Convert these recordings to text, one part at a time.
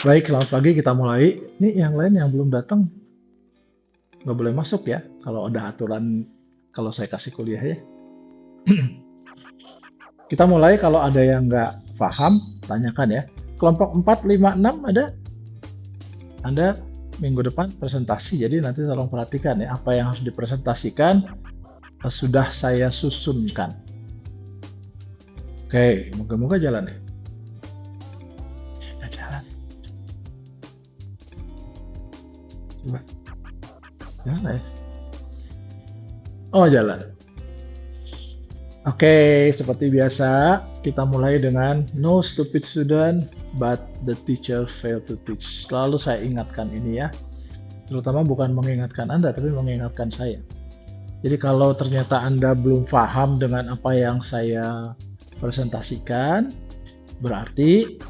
Baik, selamat pagi, kita mulai. Ini yang lain yang belum datang nggak boleh masuk ya. Kalau ada aturan, kalau saya kasih kuliah ya. Kita mulai, kalau ada yang nggak paham, tanyakan ya. Kelompok 4, 5, 6 ada? Anda minggu depan presentasi, jadi nanti tolong perhatikan ya. Apa yang harus dipresentasikan sudah saya susunkan. Oke, moga-moga jalan ya. Nggak jalan. Coba. Jalan ya? Oh, jalan. Oke, seperti biasa, kita mulai dengan no stupid student, but the teacher failed to teach. Selalu saya ingatkan ini ya, terutama bukan mengingatkan Anda, tapi mengingatkan saya. Jadi kalau ternyata Anda belum paham dengan apa yang saya presentasikan, berarti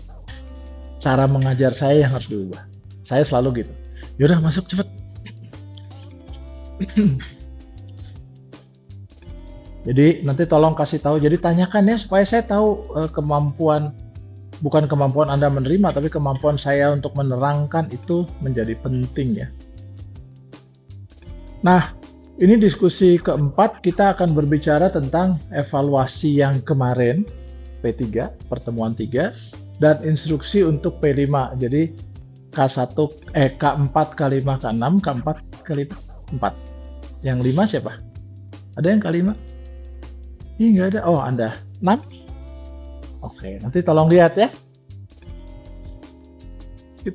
cara mengajar saya yang harus diubah. Saya selalu gitu. Yaudah, masuk cepet. Jadi nanti tolong kasih tahu. Jadi tanyakan ya supaya saya tahu kemampuan, bukan kemampuan Anda menerima, tapi kemampuan saya untuk menerangkan itu menjadi penting ya. Nah, ini diskusi keempat, kita akan berbicara tentang evaluasi yang kemarin, P3, pertemuan 3, dan instruksi untuk P5. Jadi K1, K4, K5, K6, K4, K4. Yang 5 siapa? Ada yang K5? Ih, nggak ada. Oh, Anda. 6? Oke, nanti tolong lihat ya.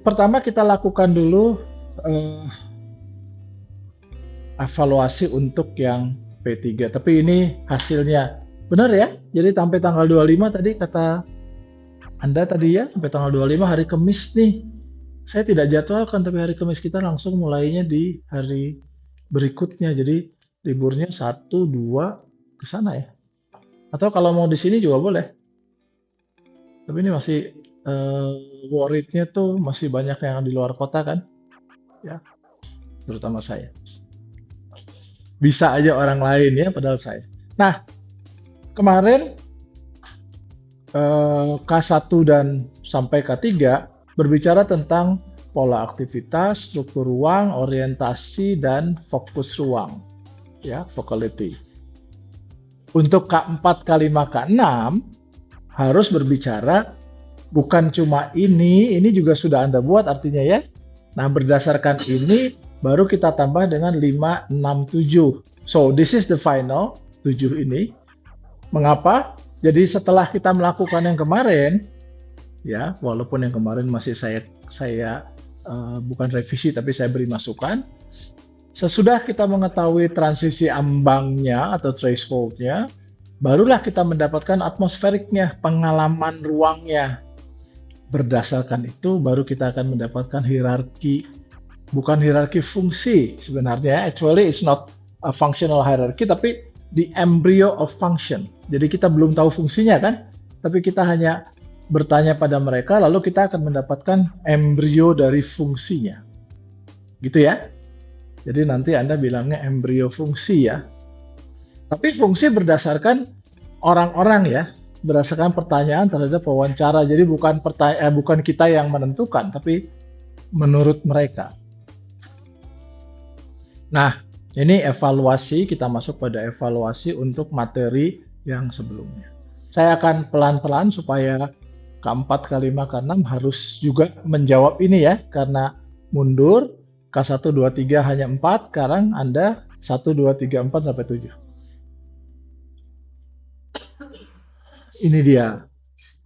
Pertama kita lakukan dulu evaluasi untuk yang P3. Tapi ini hasilnya benar ya. Jadi sampai tanggal 25 tadi kata Anda tadi ya, sampai tanggal 25 hari Kamis nih. Saya tidak jadwalkan, tapi hari Kamis kita langsung mulainya di hari berikutnya. Jadi liburnya 1, 2 ke sana ya. Atau kalau mau di sini juga boleh. Tapi ini masih worried-nya tuh masih banyak yang di luar kota kan. Ya, terutama saya. Bisa aja orang lain ya, padahal saya. Nah, kemarin K1 dan sampai K3 berbicara tentang pola aktivitas, struktur ruang, orientasi, dan fokus ruang. Ya, focality. Untuk K4, K5, K6 harus berbicara bukan cuma ini juga sudah Anda buat artinya ya. Nah, berdasarkan ini baru kita tambah dengan 5, 6, 7. So, this is the final, 7 ini. Mengapa? Jadi setelah kita melakukan yang kemarin, ya, walaupun yang kemarin masih saya bukan revisi tapi saya beri masukan. Sesudah kita mengetahui transisi ambangnya atau thresholdnya, barulah kita mendapatkan atmosferiknya, pengalaman ruangnya. Berdasarkan itu, baru kita akan mendapatkan hierarki. Bukan hierarki fungsi sebenarnya, actually it's not a functional hierarchy, tapi the embryo of function. Jadi kita belum tahu fungsinya kan, tapi kita hanya bertanya pada mereka, lalu kita akan mendapatkan embrio dari fungsinya. Gitu ya. Jadi nanti Anda bilangnya embrio fungsi ya. Tapi fungsi berdasarkan orang-orang ya, berdasarkan pertanyaan terhadap wawancara. Jadi bukan kita yang menentukan, tapi menurut mereka. Nah, ini evaluasi, kita masuk pada evaluasi untuk materi yang sebelumnya. Saya akan pelan-pelan supaya K4, K5, K6 harus juga menjawab ini ya, karena mundur. K1, 2, 3 hanya 4, sekarang Anda 1, 2, 3, 4 sampai 7. Ini dia.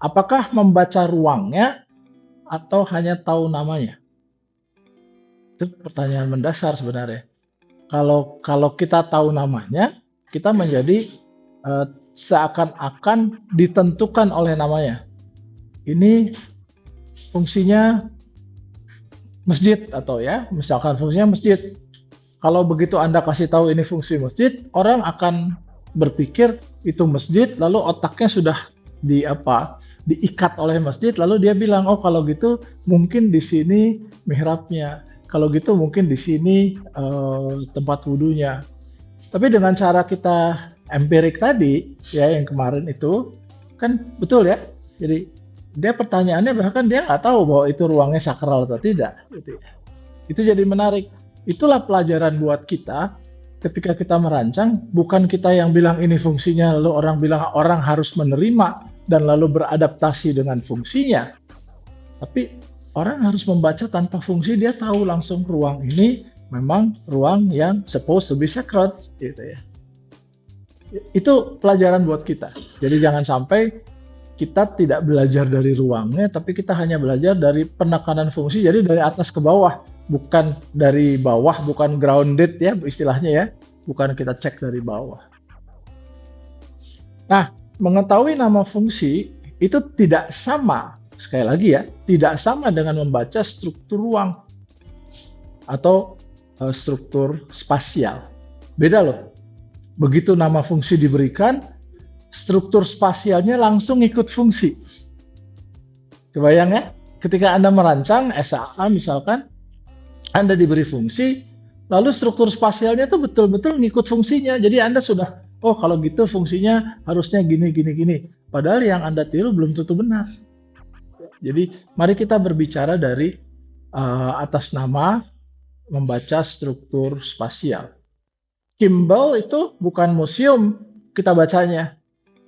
Apakah membaca ruangnya atau hanya tahu namanya? Itu pertanyaan mendasar sebenarnya. Kalau kita tahu namanya, kita menjadi seakan-akan ditentukan oleh namanya. Ini fungsinya masjid atau ya, misalkan fungsinya masjid. Kalau begitu Anda kasih tahu ini fungsi masjid, orang akan berpikir itu masjid, lalu otaknya sudah diikat oleh masjid, lalu dia bilang, oh kalau gitu mungkin di sini mihrabnya, kalau gitu mungkin di sini tempat wudunya. Tapi dengan cara kita empirik tadi, ya yang kemarin itu kan betul ya. Jadi Dia pertanyaannya bahkan dia nggak tahu bahwa itu ruangnya sakral atau tidak. Gitu ya. Itu jadi menarik. Itulah pelajaran buat kita ketika kita merancang, bukan kita yang bilang ini fungsinya, lalu orang bilang orang harus menerima dan lalu beradaptasi dengan fungsinya. Tapi orang harus membaca tanpa fungsi, dia tahu langsung ruang ini memang ruang yang supposed to be sacred, gitu ya. Itu pelajaran buat kita. Jadi jangan sampai kita tidak belajar dari ruangnya, tapi kita hanya belajar dari penekanan fungsi, jadi dari atas ke bawah, bukan dari bawah, bukan grounded ya istilahnya ya, bukan kita cek dari bawah. Nah, mengetahui nama fungsi itu tidak sama, sekali lagi ya, tidak sama dengan membaca struktur ruang atau struktur spasial. Beda loh. Begitu nama fungsi diberikan, struktur spasialnya langsung ikut fungsi. Kebayang ya? Ketika Anda merancang SAA misalkan, Anda diberi fungsi, lalu struktur spasialnya itu betul-betul ngikut fungsinya. Jadi Anda sudah, oh kalau gitu fungsinya harusnya gini, gini, gini. Padahal yang Anda tiru belum tentu benar. Jadi mari kita berbicara dari atas nama, membaca struktur spasial. Kimball itu bukan museum kita bacanya.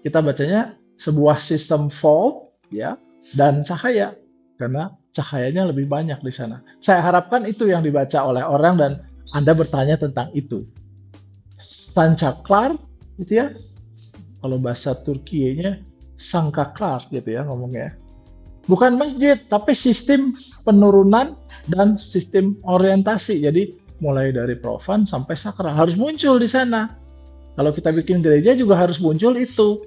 Kita bacanya sebuah sistem fault ya dan cahaya karena cahayanya lebih banyak di sana. Saya harapkan itu yang dibaca oleh orang dan Anda bertanya tentang itu. Sancaklar gitu ya. Kalau bahasa Turkiye-nya Sancaklar gitu ya ngomongnya. Bukan masjid, tapi sistem penurunan dan sistem orientasi. Jadi mulai dari profan sampai sakral harus muncul di sana. Kalau kita bikin gereja juga harus muncul itu.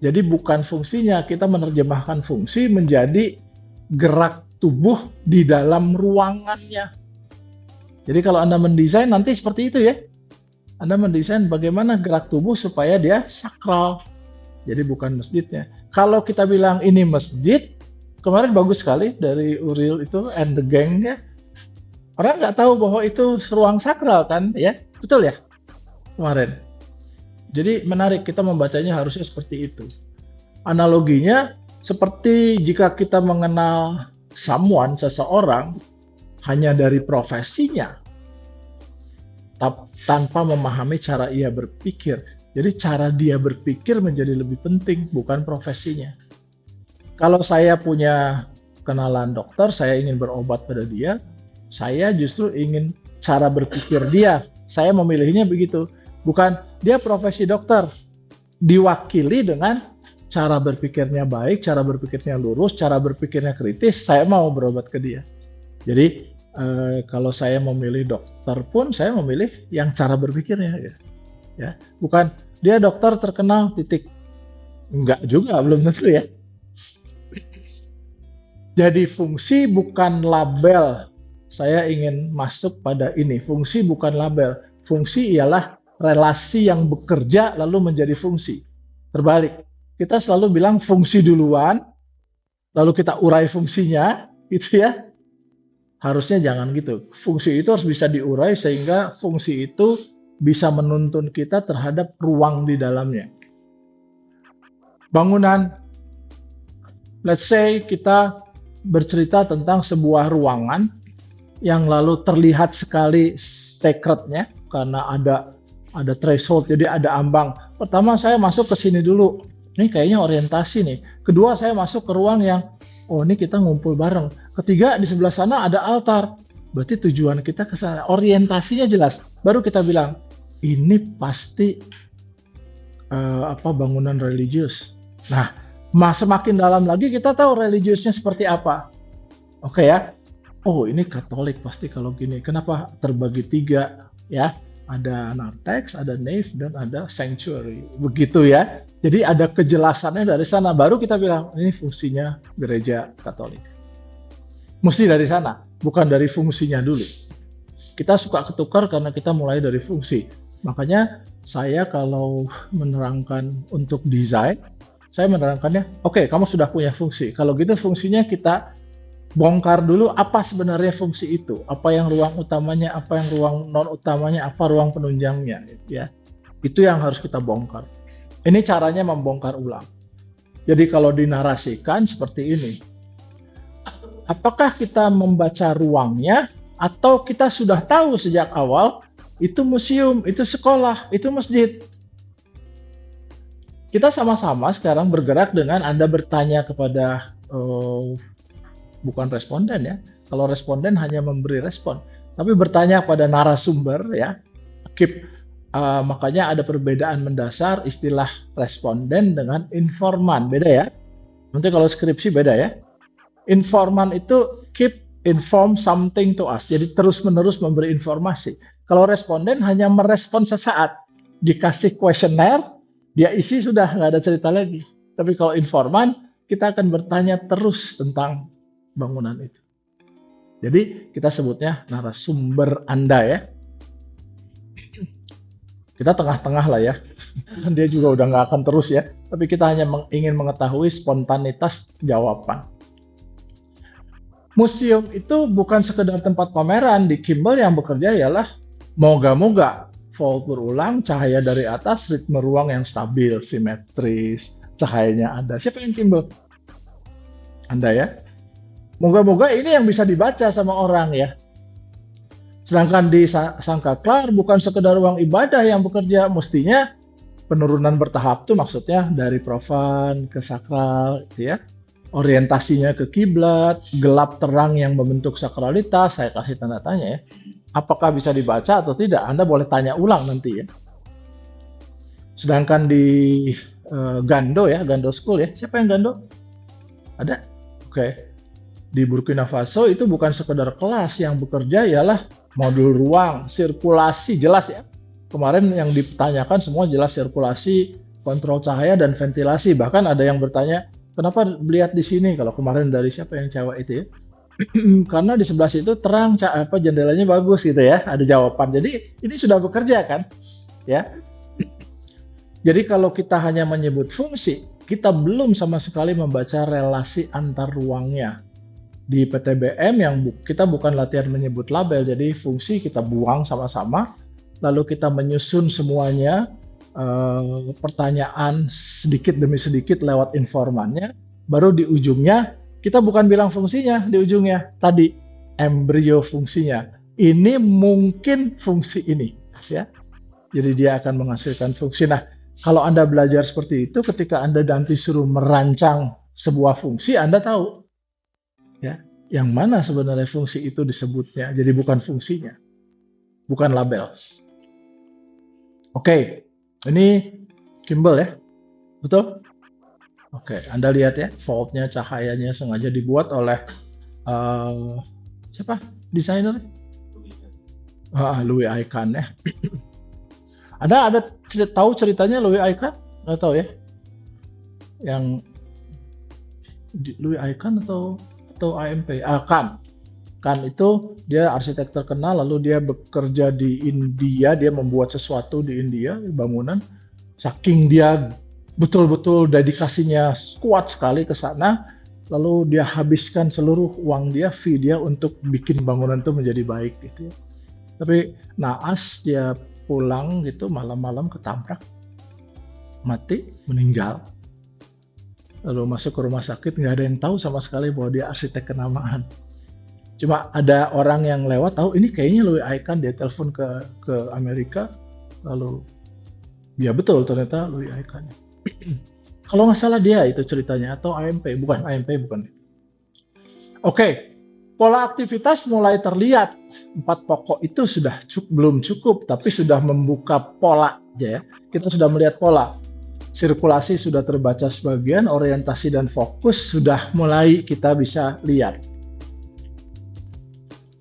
Jadi bukan fungsinya, kita menerjemahkan fungsi menjadi gerak tubuh di dalam ruangannya. Jadi kalau Anda mendesain nanti seperti itu ya. Anda mendesain bagaimana gerak tubuh supaya dia sakral. Jadi bukan masjidnya. Kalau kita bilang ini masjid, kemarin bagus sekali dari Uriel itu and the gang-nya. Orang nggak tahu bahwa itu ruang sakral kan, ya? Betul ya? Kemarin. Jadi menarik, kita membacanya harusnya seperti itu. Analoginya seperti jika kita mengenal seseorang hanya dari profesinya, tanpa memahami cara ia berpikir. Jadi cara dia berpikir menjadi lebih penting, bukan profesinya. Kalau saya punya kenalan dokter, saya ingin berobat pada dia, saya justru ingin cara berpikir dia. Saya memilihnya begitu. Bukan dia profesi dokter, diwakili dengan cara berpikirnya baik, cara berpikirnya lurus, cara berpikirnya kritis, saya mau berobat ke dia. Jadi kalau saya memilih dokter pun, saya memilih yang cara berpikirnya. Ya, bukan dia dokter terkenal titik. Enggak juga, belum tentu ya. Jadi fungsi bukan label. Saya ingin masuk pada ini. Fungsi bukan label. Fungsi ialah relasi yang bekerja lalu menjadi fungsi. Terbalik. Kita selalu bilang fungsi duluan, lalu kita urai fungsinya, gitu ya. Harusnya jangan gitu. Fungsi itu harus bisa diurai sehingga fungsi itu bisa menuntun kita terhadap ruang di dalamnya. Bangunan, let's say kita bercerita tentang sebuah ruangan yang lalu terlihat sekali sacrednya karena ada threshold, jadi ada ambang. Pertama saya masuk ke sini dulu, ini kayaknya orientasi nih. Kedua saya masuk ke ruang yang, oh ini kita ngumpul bareng. Ketiga di sebelah sana ada altar, berarti tujuan kita ke sana. Orientasinya jelas, baru kita bilang ini pasti bangunan religius. Nah, semakin dalam lagi kita tahu religiusnya seperti apa. Oke ya. Oh ini Katolik pasti kalau gini. Kenapa terbagi 3 ya? Ada narthex, ada nave, dan ada sanctuary. Begitu ya. Jadi ada kejelasannya dari sana. Baru kita bilang ini fungsinya gereja Katolik. Mesti dari sana, bukan dari fungsinya dulu. Kita suka ketukar karena kita mulai dari fungsi. Makanya saya kalau menerangkan untuk desain, saya menerangkannya, oke, kamu sudah punya fungsi. Kalau gitu fungsinya kita bongkar dulu apa sebenarnya fungsi itu. Apa yang ruang utamanya, apa yang ruang non utamanya, apa ruang penunjangnya. Ya. Itu yang harus kita bongkar. Ini caranya membongkar ulang. Jadi kalau dinarasikan seperti ini, apakah kita membaca ruangnya atau kita sudah tahu sejak awal itu museum, itu sekolah, itu masjid? Kita sama-sama sekarang bergerak dengan Anda bertanya kepada bukan responden ya. Kalau responden hanya memberi respon, tapi bertanya pada narasumber ya. Makanya ada perbedaan mendasar istilah responden dengan informan, beda ya. Nanti kalau skripsi beda ya. Informan itu keep inform something to us, jadi terus-menerus memberi informasi. Kalau responden hanya merespon sesaat, dikasih kuesioner, dia isi sudah nggak ada cerita lagi. Tapi kalau informan, kita akan bertanya terus tentang bangunan itu. Jadi kita sebutnya narasumber Anda ya. Kita tengah-tengah lah ya. Dia juga udah nggak akan terus ya. Tapi kita hanya ingin mengetahui spontanitas jawaban. Museum itu bukan sekedar tempat pameran. Di Kimball yang bekerja ialah moga-moga fold berulang, cahaya dari atas, ritme ruang yang stabil, simetris, cahayanya ada. Siapa yang Kimball? Anda ya. Moga-moga ini yang bisa dibaca sama orang ya. Sedangkan di Sangkaklar bukan sekedar ruang ibadah yang bekerja, mestinya penurunan bertahap tuh maksudnya dari profan ke sakral gitu ya. Orientasinya ke kiblat, gelap terang yang membentuk sakralitas, saya kasih tanda tanya ya. Apakah bisa dibaca atau tidak? Anda boleh tanya ulang nanti ya. Sedangkan di Gando ya, Gando School ya. Siapa yang Gando? Ada? Oke. Di Burkina Faso itu bukan sekedar kelas yang bekerja, ialah modul ruang, sirkulasi, jelas ya. Kemarin yang ditanyakan semua jelas sirkulasi, kontrol cahaya, dan ventilasi. Bahkan ada yang bertanya, kenapa lihat di sini? Kalau kemarin dari siapa yang cewek itu ya? Karena di sebelah situ terang, jendelanya bagus gitu ya. Ada jawaban. Jadi ini sudah bekerja kan? Ya. Jadi kalau kita hanya menyebut fungsi, kita belum sama sekali membaca relasi antar ruangnya. Di PTBM yang kita bukan latihan menyebut label, jadi fungsi kita buang sama-sama, lalu kita menyusun semuanya, pertanyaan sedikit demi sedikit lewat informannya, baru di ujungnya kita bukan bilang fungsinya, di ujungnya tadi embrio fungsinya. Ini mungkin fungsi ini, ya. Jadi dia akan menghasilkan fungsi. Nah, kalau Anda belajar seperti itu, ketika Anda nanti suruh merancang sebuah fungsi, Anda tahu ya, yang mana sebenarnya fungsi itu disebutnya. Jadi bukan fungsinya, bukan label. Oke, ini Kimball ya, betul? Oke, Anda lihat ya, faultnya, cahayanya sengaja dibuat oleh siapa desainer? Louis Aycan ya. Ada tahu ceritanya Louis Aycan? Nggak tahu ya? Yang Louis Aycan atau AMP? Kan itu dia arsitek terkenal, lalu dia bekerja di India, dia membuat sesuatu di India, bangunan. Saking dia betul-betul dedikasinya kuat sekali ke sana, lalu dia habiskan seluruh uang dia, fee dia untuk bikin bangunan itu menjadi baik gitu ya. Tapi naas dia pulang gitu malam-malam ketabrak, mati, meninggal. Lalu masuk ke rumah sakit, nggak ada yang tahu sama sekali bahwa dia arsitek kenamaan. Cuma ada orang yang lewat tahu ini kayaknya Louis Aycan, dia telepon ke Amerika, lalu ya betul ternyata Louis Aycan. Kalau nggak salah dia itu ceritanya, atau AMP, bukan AMP bukan. Oke, pola aktivitas mulai terlihat. 4 pokok itu sudah belum cukup, tapi sudah membuka pola ya. Kita sudah melihat pola. Sirkulasi sudah terbaca sebagian, orientasi dan fokus sudah mulai kita bisa lihat.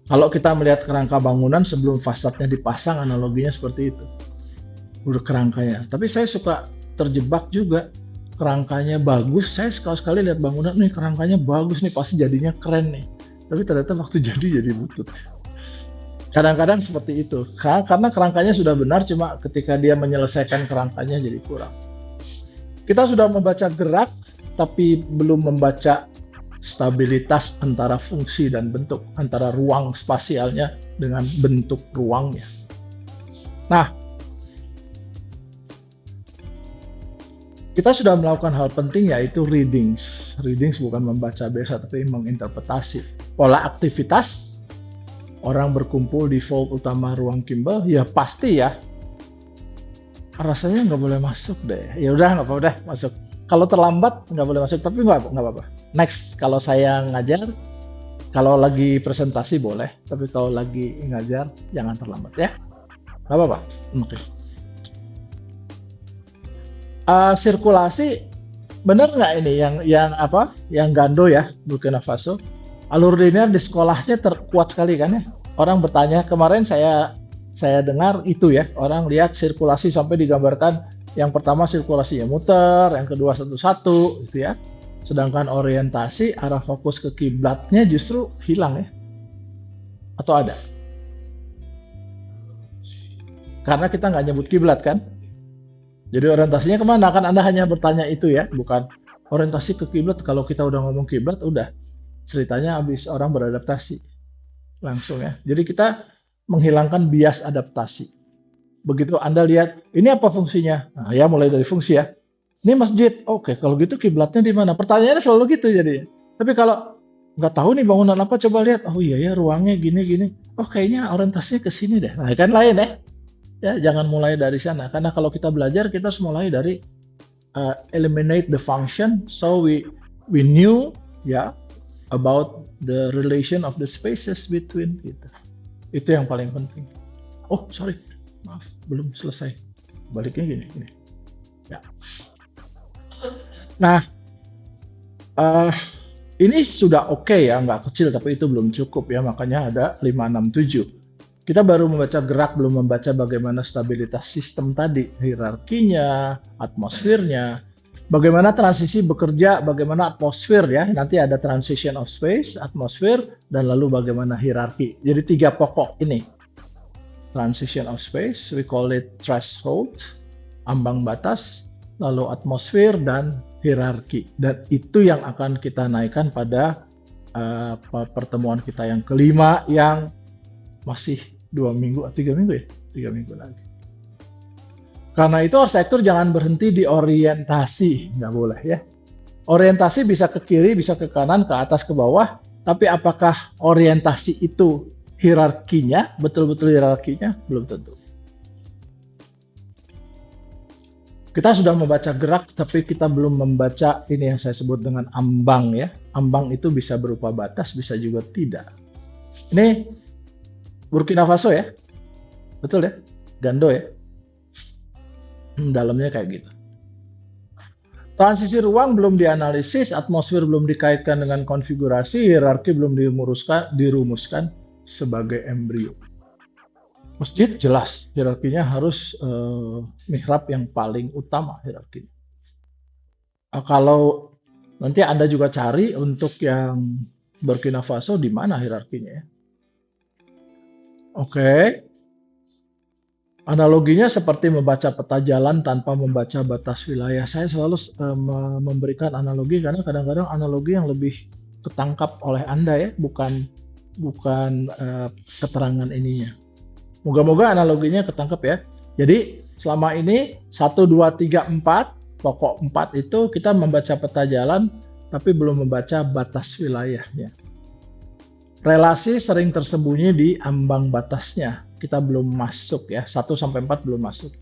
Kalau kita melihat kerangka bangunan sebelum fasadnya dipasang, analoginya seperti itu. Udah kerangkanya. Tapi saya suka terjebak juga. Kerangkanya bagus, saya sekali-sekali lihat bangunan, nih kerangkanya bagus nih, pasti jadinya keren nih. Tapi ternyata waktu jadi butut. Kadang-kadang seperti itu. Karena kerangkanya sudah benar, cuma ketika dia menyelesaikan kerangkanya jadi kurang. Kita sudah membaca gerak, tapi belum membaca stabilitas antara fungsi dan bentuk, antara ruang spasialnya dengan bentuk ruangnya. Nah, Kita sudah melakukan hal penting, yaitu readings. Readings bukan membaca biasa, tapi menginterpretasi. Pola aktivitas, orang berkumpul di vault utama ruang Kimball, ya pasti ya. Rasanya nggak boleh masuk deh. Ya udah, nggak apa-apa deh, masuk. Kalau terlambat nggak boleh masuk, tapi nggak apa-apa. Next, kalau saya ngajar, kalau lagi presentasi boleh, tapi kalau lagi ngajar jangan terlambat ya. Nggak apa-apa. Oke. Sirkulasi, benar nggak ini yang Gando ya, Burkina Faso, alur linear di sekolahnya terkuat sekali kan ya. Orang bertanya, kemarin saya dengar itu ya, orang lihat sirkulasi sampai digambarkan yang pertama sirkulasinya muter, yang kedua satu-satu gitu ya. Sedangkan orientasi arah fokus ke kiblatnya justru hilang ya. Atau ada? Karena kita nggak nyebut kiblat kan. Jadi orientasinya kemana? Kan Anda hanya bertanya itu ya, bukan orientasi ke kiblat. Kalau kita udah ngomong kiblat, udah ceritanya habis, orang beradaptasi langsung ya. Jadi kita menghilangkan bias adaptasi. Begitu Anda lihat, ini apa fungsinya? Nah, ya mulai dari fungsi ya. Ini masjid, oke. Kalau gitu kiblatnya di mana? Pertanyaannya selalu gitu jadi. Tapi kalau nggak tahu nih bangunan apa, coba lihat. Oh iya ya, ruangnya gini-gini. Oh kayaknya orientasinya ke sini deh. Nah kan lain ya. Ya, jangan mulai dari sana, karena kalau kita belajar kita harus mulai dari eliminate the function, so we knew ya about the relation of the spaces between gitu. Itu yang paling penting. Oh sorry, maaf belum selesai. Baliknya gini. Ya. Nah, ini sudah oke ya, nggak kecil, tapi itu belum cukup ya, makanya ada 567. Kita baru membaca gerak, belum membaca bagaimana stabilitas sistem tadi, hierarkinya, atmosfernya, bagaimana transisi bekerja, bagaimana atmosfer ya, nanti ada transition of space, atmosfer, dan lalu bagaimana hierarki. Jadi 3 pokok ini. Transition of space, we call it threshold, ambang batas, lalu atmosfer, dan hierarki. Dan itu yang akan kita naikkan pada pertemuan kita yang kelima, yang masih 2 minggu, 3 minggu ya? 3 minggu lagi. Karena itu arsitektur jangan berhenti di orientasi, nggak boleh ya. Orientasi bisa ke kiri, bisa ke kanan, ke atas, ke bawah, tapi apakah orientasi itu hierarkinya, betul-betul hierarkinya? Belum tentu. Kita sudah membaca gerak, tapi kita belum membaca ini yang saya sebut dengan ambang ya. Ambang itu bisa berupa batas, bisa juga tidak. Ini Burkina Faso ya, betul ya, Gando ya, dalamnya kayak gitu. Transisi ruang belum dianalisis, atmosfer belum dikaitkan dengan konfigurasi, hierarki belum dirumuskan sebagai embrio. Masjid jelas, hierarkinya harus mihrab yang paling utama hierarkinya. Kalau nanti Anda juga cari untuk yang Burkina Faso di mana hierarkinya ya. Oke. Analoginya seperti membaca peta jalan tanpa membaca batas wilayah. Saya selalu memberikan analogi karena kadang-kadang analogi yang lebih ketangkap oleh Anda ya, bukan keterangan ininya. Moga-moga analoginya ketangkap ya. Jadi selama ini 1, 2, 3, 4, pokok 4 itu kita membaca peta jalan tapi belum membaca batas wilayahnya. Relasi sering tersembunyi di ambang batasnya. Kita belum masuk ya, 1-4 belum masuk.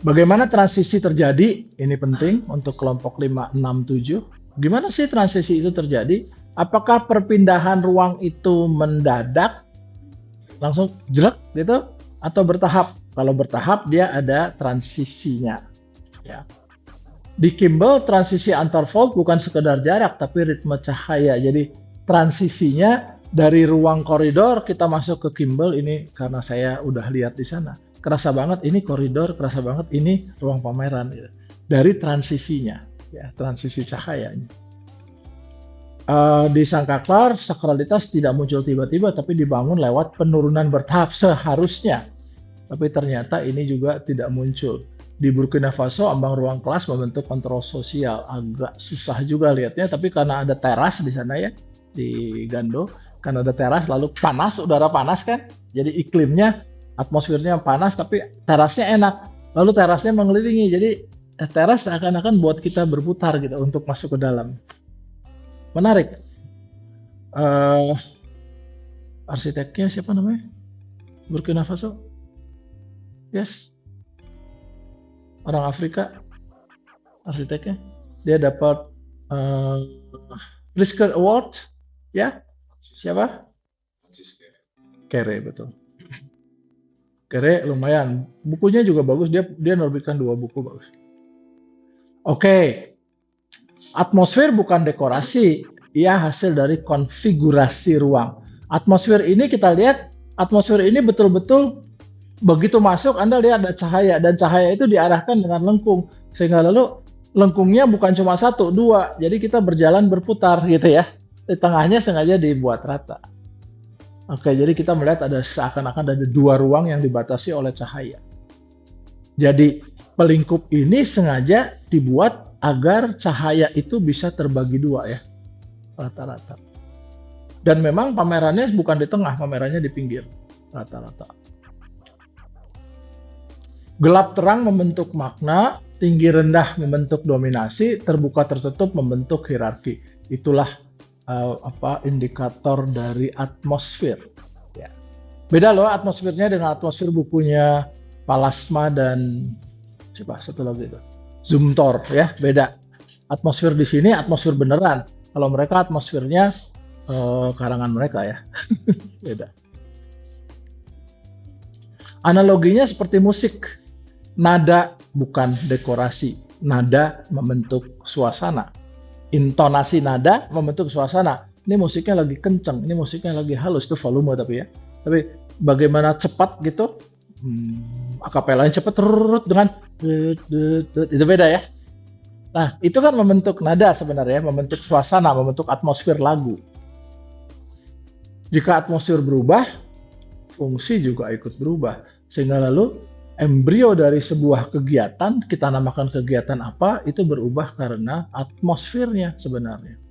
Bagaimana transisi terjadi? Ini penting untuk kelompok 5, 6, 7. Gimana sih transisi itu terjadi? Apakah perpindahan ruang itu mendadak? Langsung jelek gitu? Atau bertahap? Kalau bertahap dia ada transisinya. Ya. Di Kimball transisi antar vault bukan sekedar jarak tapi ritme cahaya. Jadi transisinya dari ruang koridor kita masuk ke Kimball ini karena saya udah lihat di sana. Kerasa banget ini koridor, kerasa banget ini ruang pameran. Gitu. Dari transisinya, ya transisi cahayanya. Di Sangkaklar sakralitas tidak muncul tiba-tiba tapi dibangun lewat penurunan bertahap seharusnya. Tapi ternyata ini juga tidak muncul. Di Burkina Faso ambang ruang kelas membentuk kontrol sosial, agak susah juga lihatnya, tapi karena ada teras di sana ya, di Gando, karena ada teras lalu panas, udara panas kan, jadi iklimnya, atmosfernya panas, tapi terasnya enak, lalu terasnya mengelilingi. Jadi teras seakan-akan buat kita berputar gitu untuk masuk ke dalam. Menarik. Eh, Arsiteknya siapa namanya? Burkina Faso? Yes, orang Afrika arsiteknya. Dia dapat eh, Pritzker Award, ya? Siapa? Kere, betul. Kere lumayan. Bukunya juga bagus. Dia nerbitkan 2 buku bagus. Oke. Atmosfer bukan dekorasi, ia hasil dari konfigurasi ruang. Atmosfer ini kita lihat, atmosfer ini betul-betul begitu masuk Anda lihat ada cahaya, dan cahaya itu diarahkan dengan lengkung, sehingga lalu lengkungnya bukan cuma 1, 2. Jadi kita berjalan berputar gitu ya. Di tengahnya sengaja dibuat rata. Oke, jadi kita melihat ada seakan-akan ada 2 ruang yang dibatasi oleh cahaya. Jadi pelingkup ini sengaja dibuat agar cahaya itu bisa terbagi 2 ya, rata-rata. Dan memang pamerannya bukan di tengah, pamerannya di pinggir, rata-rata. Gelap terang membentuk makna, tinggi rendah membentuk dominasi, terbuka tertutup membentuk hierarki. Itulah indikator dari atmosfer. Ya. Beda loh atmosfernya dengan atmosfer bukunya Palasma dan siapa satu lagi itu, Zumthor ya, beda. Atmosfer di sini atmosfer beneran. Kalau mereka atmosfernya karangan mereka ya, beda. Analoginya seperti musik, nada bukan dekorasi, nada membentuk suasana. Intonasi nada membentuk suasana. Ini musiknya lagi kenceng, ini musiknya lagi halus, itu volume tapi ya. Tapi bagaimana cepat gitu, akapelanya cepat dengan itu beda ya. Nah itu kan membentuk nada sebenarnya, membentuk suasana, membentuk atmosfer lagu. Jika atmosfer berubah, fungsi juga ikut berubah. Sehingga lalu embrio dari sebuah kegiatan, kita namakan kegiatan apa, itu berubah karena atmosfernya sebenarnya.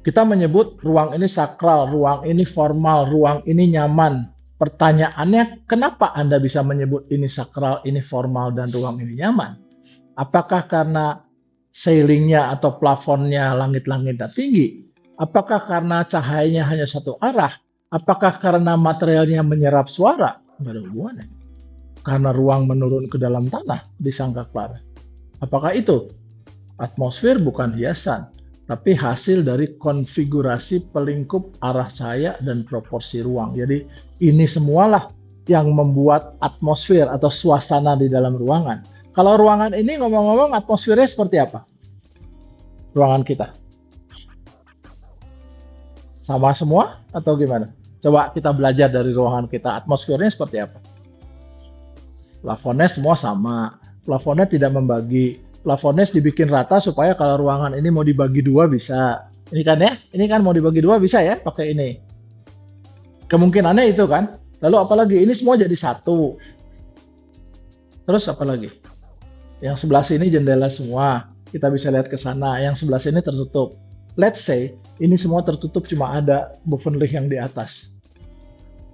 Kita menyebut ruang ini sakral, ruang ini formal, ruang ini nyaman. Pertanyaannya, kenapa Anda bisa menyebut ini sakral, ini formal, dan ruang ini nyaman? Apakah karena ceilingnya atau plafonnya langit-langitnya tinggi? Apakah karena cahayanya hanya satu arah? Apakah karena materialnya menyerap suara? Nggak ada hubungannya. Karena ruang menurun ke dalam tanah, disangka Clara. Apakah itu? Atmosfer bukan hiasan, tapi hasil dari konfigurasi pelingkup arah cahaya dan proporsi ruang. Jadi ini semualah yang membuat atmosfer atau suasana di dalam ruangan. Kalau ruangan ini ngomong-ngomong atmosfernya seperti apa? Ruangan kita. Sama semua atau gimana? Coba kita belajar dari ruangan kita. Atmosfernya seperti apa? Plafonnya semua sama. Plafonnya tidak membagi. Plafonnya dibikin rata supaya kalau ruangan ini mau dibagi 2 bisa. Ini kan ya? Ini kan mau dibagi 2 bisa ya? Pakai ini. Kemungkinannya itu kan? Lalu apalagi? Ini semua jadi 1. Terus apa lagi? Yang sebelah sini jendela semua. Kita bisa lihat ke sana. Yang sebelah sini tertutup. Let's say ini semua tertutup, cuma ada Bovenlich yang di atas.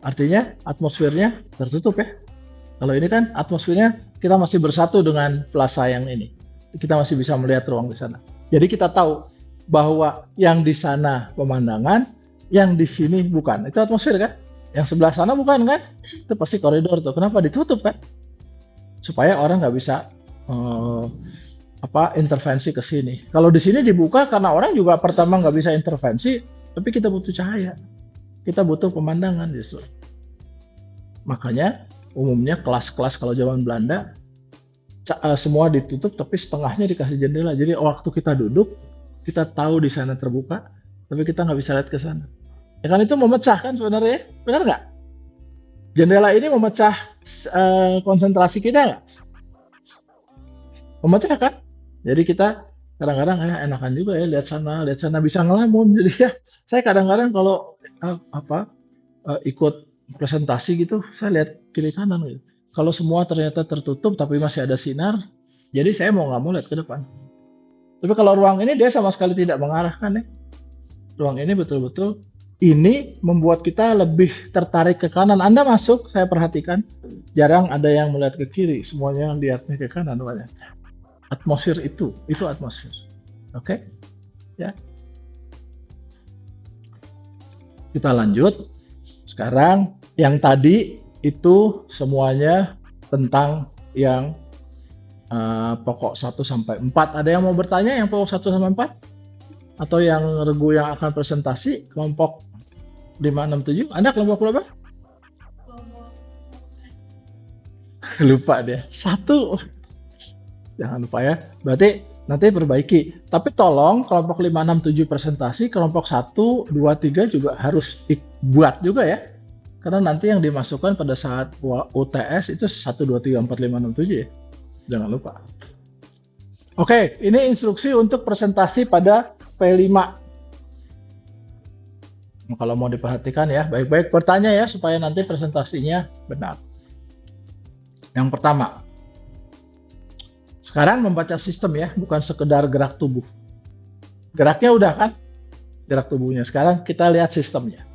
Artinya atmosfernya tertutup ya. Kalau ini kan atmosfernya kita masih bersatu dengan plaza yang ini. Kita masih bisa melihat ruang di sana. Jadi kita tahu bahwa yang di sana pemandangan, yang di sini bukan. Itu atmosfer kan? Yang sebelah sana bukan kan? Itu pasti koridor tuh. Kenapa ditutup kan? Supaya orang nggak bisa intervensi ke sini. Kalau di sini dibuka karena orang juga pertama nggak bisa intervensi, tapi kita butuh cahaya, kita butuh pemandangan justru. Makanya umumnya kelas-kelas kalau zaman Belanda semua ditutup, tapi setengahnya dikasih jendela. Jadi waktu kita duduk, kita tahu di sana terbuka, tapi kita nggak bisa lihat ke sana. Ya kan itu memecah kan sebenarnya, benar nggak? Jendela ini memecah konsentrasi kita nggak? Memecah kan? Jadi kita kadang-kadang enakan juga ya lihat sana bisa ngelamun. Jadi ya saya kadang-kadang kalau ikut presentasi gitu, saya lihat kiri kanan gitu. Kalau semua ternyata tertutup tapi masih ada sinar, jadi saya mau nggak mau lihat ke depan. Tapi kalau ruang ini dia sama sekali tidak mengarahkan ya. Ruang ini betul-betul Ini membuat kita lebih tertarik ke kanan. Anda masuk, saya perhatikan, jarang ada yang melihat ke kiri, semuanya lihatnya ke kanan. Atmosfer itu atmosfer. Oke? Ya. Kita lanjut. Sekarang yang tadi itu semuanya tentang yang pokok 1 sampai 4. Ada yang mau bertanya yang pokok 1 sampai 4? Atau yang regu yang akan presentasi kelompok 5, 6, 7? Anda kelompok berapa? Lupa dia. 1. Jangan lupa ya. Berarti nanti perbaiki. Tapi tolong kelompok 5, 6, 7 presentasi, kelompok 1, 2, 3 juga harus dibuat juga ya. Karena nanti yang dimasukkan pada saat UTS itu 1, 2, 3, 4, 5, 6, 7 ya. Jangan lupa. Oke, ini instruksi untuk presentasi pada P5. Kalau mau diperhatikan ya, baik-baik bertanya ya, supaya nanti presentasinya benar. Yang pertama, sekarang membaca sistem ya, bukan sekedar gerak tubuh. Geraknya udah kan? Gerak tubuhnya. Sekarang kita lihat sistemnya.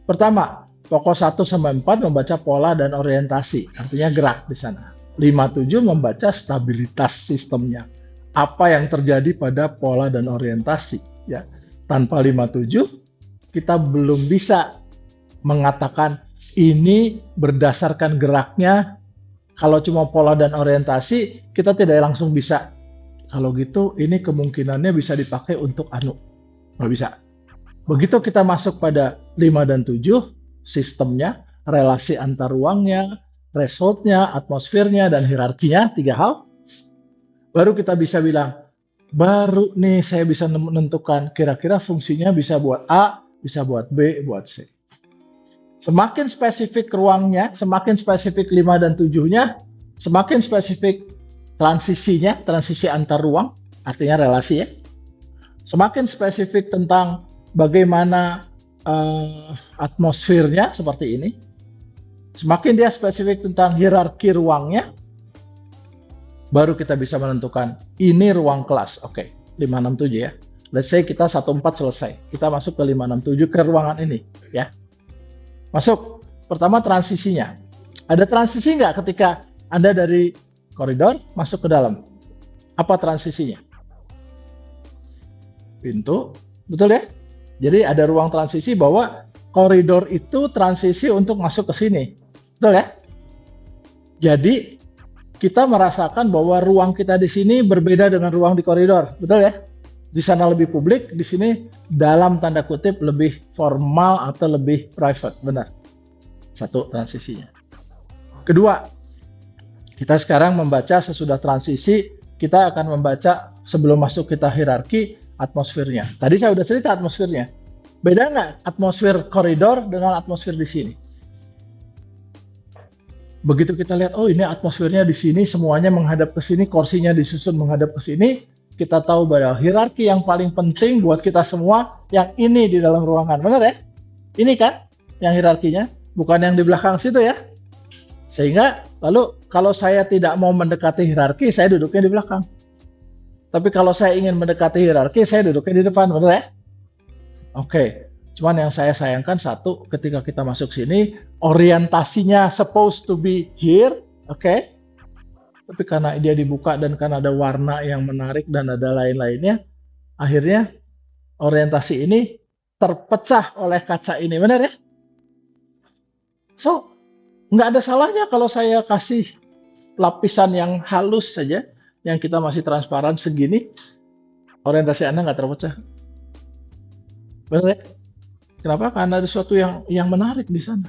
Pertama, pokok 1 sampai 4 membaca pola dan orientasi, artinya gerak di sana. 5-7 membaca stabilitas sistemnya. Apa yang terjadi pada pola dan orientasi ya. Tanpa 5-7 kita belum bisa mengatakan ini berdasarkan geraknya. Kalau cuma pola dan orientasi kita tidak langsung bisa. Kalau gitu ini kemungkinannya bisa dipakai untuk nggak bisa. Begitu kita masuk pada 5 dan 7, sistemnya, relasi antar ruangnya, thresholdnya, atmosfernya, dan hierarkinya, 3 hal, baru kita bisa bilang, baru nih saya bisa menentukan kira-kira fungsinya bisa buat A, bisa buat B, buat C. Semakin spesifik ruangnya, semakin spesifik 5 dan 7-nya, semakin spesifik transisinya, transisi antar ruang, artinya relasi ya. Semakin spesifik tentang bagaimana atmosfernya, seperti ini. Semakin dia spesifik tentang hierarki ruangnya, baru kita bisa menentukan ini ruang kelas. Oke, 5, 6, 7 ya. Let's say kita 1, 4 selesai. Kita masuk ke 5, 6, 7 ke ruangan ini ya. Masuk. Pertama transisinya. Ada transisi nggak ketika Anda dari koridor masuk ke dalam? Apa transisinya? Pintu, betul ya? Jadi ada ruang transisi bahwa koridor itu transisi untuk masuk ke sini. Betul ya? Jadi kita merasakan bahwa ruang kita di sini berbeda dengan ruang di koridor. Betul ya? Di sana lebih publik, di sini dalam tanda kutip lebih formal atau lebih private. Benar. 1 transisinya. Kedua, kita sekarang membaca sesudah transisi, kita akan membaca sebelum masuk kita hierarki atmosfernya. Tadi saya sudah cerita atmosfernya. Beda nggak atmosfer koridor dengan atmosfer di sini? Begitu kita lihat, oh ini atmosfernya di sini, semuanya menghadap ke sini, kursinya disusun menghadap ke sini, kita tahu bahwa hierarki yang paling penting buat kita semua yang ini di dalam ruangan. Benar ya? Ini kan yang hierarkinya, bukan yang di belakang situ ya. Sehingga lalu kalau saya tidak mau mendekati hierarki, saya duduknya di belakang. Tapi kalau saya ingin mendekati hierarki, saya duduknya di depan, benar ya? Oke, cuman yang saya sayangkan satu, ketika kita masuk sini, orientasinya supposed to be here, oke? Tapi karena dia dibuka dan karena ada warna yang menarik dan ada lain-lainnya, akhirnya orientasi ini terpecah oleh kaca ini, benar ya? So, nggak ada salahnya kalau saya kasih lapisan yang halus saja, yang kita masih transparan segini, orientasi Anda nggak terpecah. Benar ya? Kenapa? Karena ada sesuatu yang menarik di sana.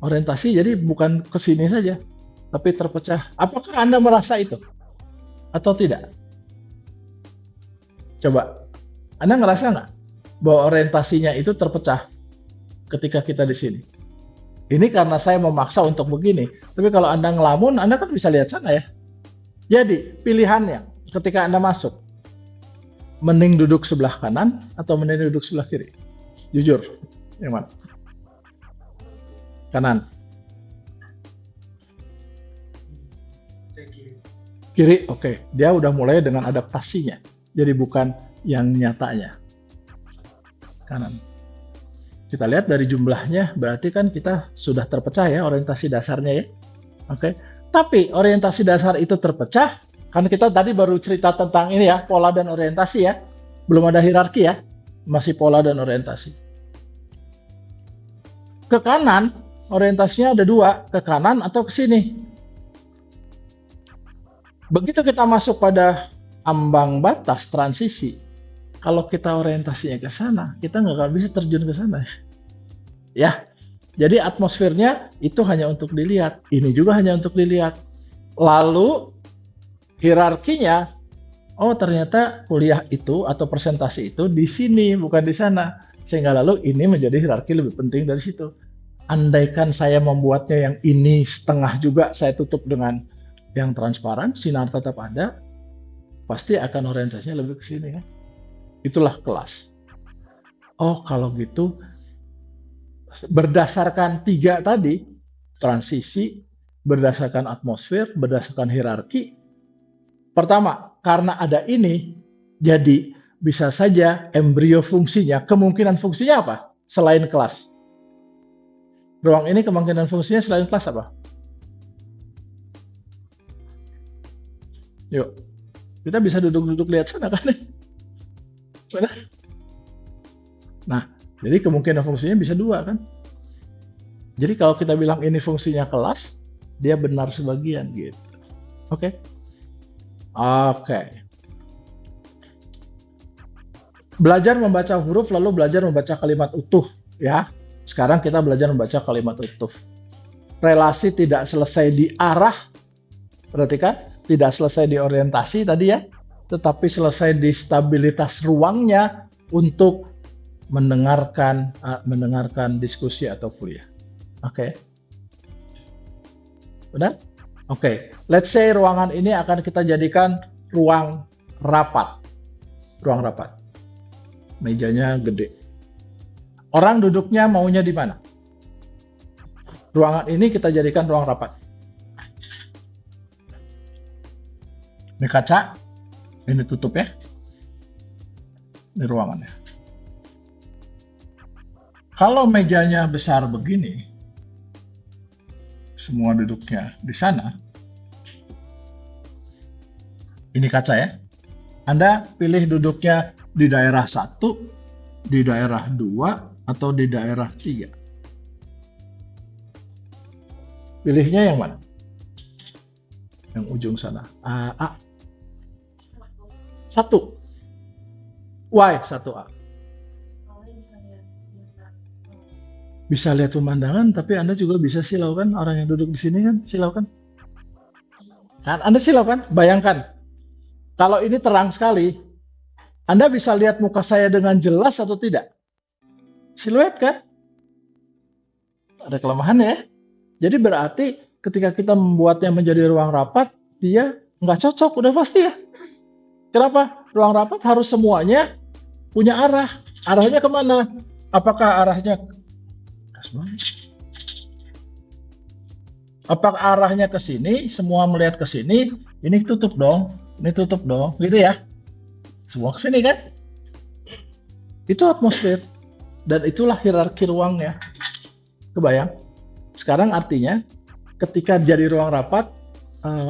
Orientasi jadi bukan ke sini saja, tapi terpecah. Apakah Anda merasa itu? Atau tidak? Coba, Anda ngerasa nggak bahwa orientasinya itu terpecah ketika kita di sini? Ini karena saya memaksa untuk begini. Tapi kalau Anda ngelamun, Anda kan bisa lihat sana ya. Jadi, pilihannya ketika Anda masuk, mending duduk sebelah kanan atau mending duduk sebelah kiri? Jujur, yang mana? Kanan. Kiri, oke. Dia udah mulai dengan adaptasinya. Jadi bukan yang nyatanya. kanan. Kita lihat dari jumlahnya, berarti kan kita sudah terpecah ya orientasi dasarnya ya. Oke. Tapi orientasi dasar itu terpecah, kan kita tadi baru cerita tentang ini ya, pola dan orientasi ya. Belum ada hierarki ya, masih pola dan orientasi. Ke kanan, orientasinya ada dua, ke kanan atau ke sini. Begitu kita masuk pada ambang batas transisi, kalau kita orientasinya ke sana, kita nggak akan bisa terjun ke sana. Ya, jadi atmosfernya itu hanya untuk dilihat, ini juga hanya untuk dilihat. Lalu hierarkinya, oh ternyata kuliah itu atau presentasi itu di sini, bukan di sana. Sehingga lalu ini menjadi hierarki lebih penting dari situ. Andaikan saya membuatnya yang ini setengah juga, saya tutup dengan yang transparan, sinar tetap ada, pasti akan orientasinya lebih ke sini kan. Itulah kelas. Oh kalau gitu, berdasarkan 3 tadi, transisi, berdasarkan atmosfer, berdasarkan hierarki. Pertama, karena ada ini, jadi bisa saja embrio fungsinya, kemungkinan fungsinya apa? Selain kelas. Ruang ini kemungkinan fungsinya selain kelas apa? Yuk, kita bisa duduk-duduk lihat sana kan? Benar? Nah, jadi kemungkinan fungsinya bisa 2 kan? Jadi kalau kita bilang ini fungsinya kelas, dia benar sebagian gitu. Oke? Oke. Belajar membaca huruf lalu belajar membaca kalimat utuh ya. Sekarang kita belajar membaca kalimat utuh. Relasi tidak selesai di arah, berarti kan? Tidak selesai di orientasi tadi ya, tetapi selesai di stabilitas ruangnya untuk mendengarkan diskusi atau kuliah. Oke. Benar? Oke. Let's say ruangan ini akan kita jadikan ruang rapat. Ruang rapat. Mejanya gede. Orang duduknya maunya di mana? Ruangan ini kita jadikan ruang rapat. Ini kaca, ini tutup ya. Ini ruangannya. Kalau mejanya besar begini, semua duduknya di sana, ini kaca ya. Anda pilih duduknya di daerah 1, di daerah 2, atau di daerah 3. Pilihnya yang mana? Yang ujung sana. A. 1. Why 1A? Bisa lihat pemandangan, tapi Anda juga bisa silau kan? Orang yang duduk di sini kan silau kan? Kan Anda silau kan? Bayangkan, kalau ini terang sekali, Anda bisa lihat muka saya dengan jelas atau tidak? Siluet kan? Ada kelemahannya ya. Jadi berarti ketika kita membuatnya menjadi ruang rapat, dia nggak cocok, udah pasti ya. Kenapa? Ruang rapat harus semuanya punya arah. Arahnya kemana? Apakah arahnya ke sini, semua melihat ke sini, ini tutup dong, gitu ya. Semua ke sini kan? Itu atmosfer. Dan itulah hierarki ruangnya. Kebayang? Sekarang artinya, ketika jadi ruang rapat,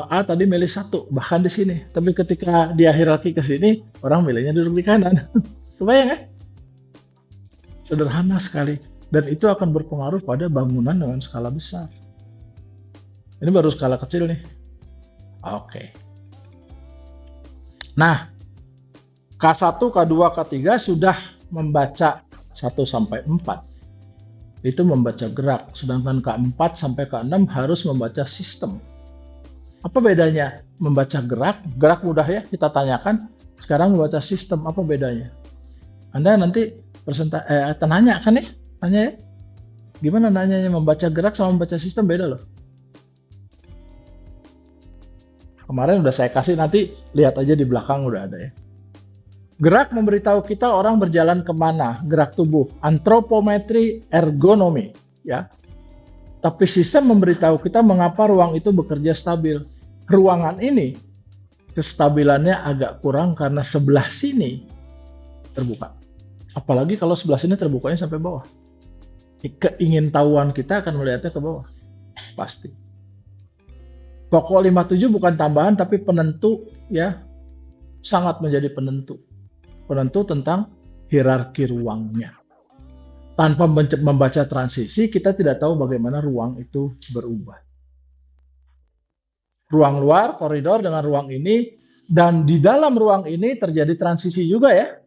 A tadi milih 1, bahkan di sini. Tapi ketika dia hierarki ke sini, orang milihnya duduk di kanan. Kebayang ya? Sederhana sekali. Dan itu akan berpengaruh pada bangunan dengan skala besar. Ini baru skala kecil nih. Oke. Nah, K1, K2, K3 sudah membaca 1 sampai 4. Itu membaca gerak. Sedangkan K4 sampai K6 harus membaca sistem. Apa bedanya? Membaca gerak, gerak mudah ya, kita tanyakan. Sekarang membaca sistem, apa bedanya? Anda nanti nanya kan ya? Tanya ya, gimana nanyanya? Membaca gerak sama membaca sistem beda loh. Kemarin udah saya kasih, nanti lihat aja di belakang udah ada ya. Gerak memberitahu kita orang berjalan kemana, gerak tubuh, antropometri, ergonomi, ya. Tapi sistem memberitahu kita mengapa ruang itu bekerja stabil. Ruangan ini kestabilannya agak kurang karena sebelah sini terbuka. Apalagi kalau sebelah sini terbukanya sampai bawah. Keingintahuan kita akan melihatnya ke bawah. Pasti. Pokok 57 bukan tambahan tapi penentu ya, sangat menjadi penentu. Penentu tentang hierarki ruangnya. Tanpa membaca transisi, kita tidak tahu bagaimana ruang itu berubah. Ruang luar, koridor dengan ruang ini, dan di dalam ruang ini terjadi transisi juga ya.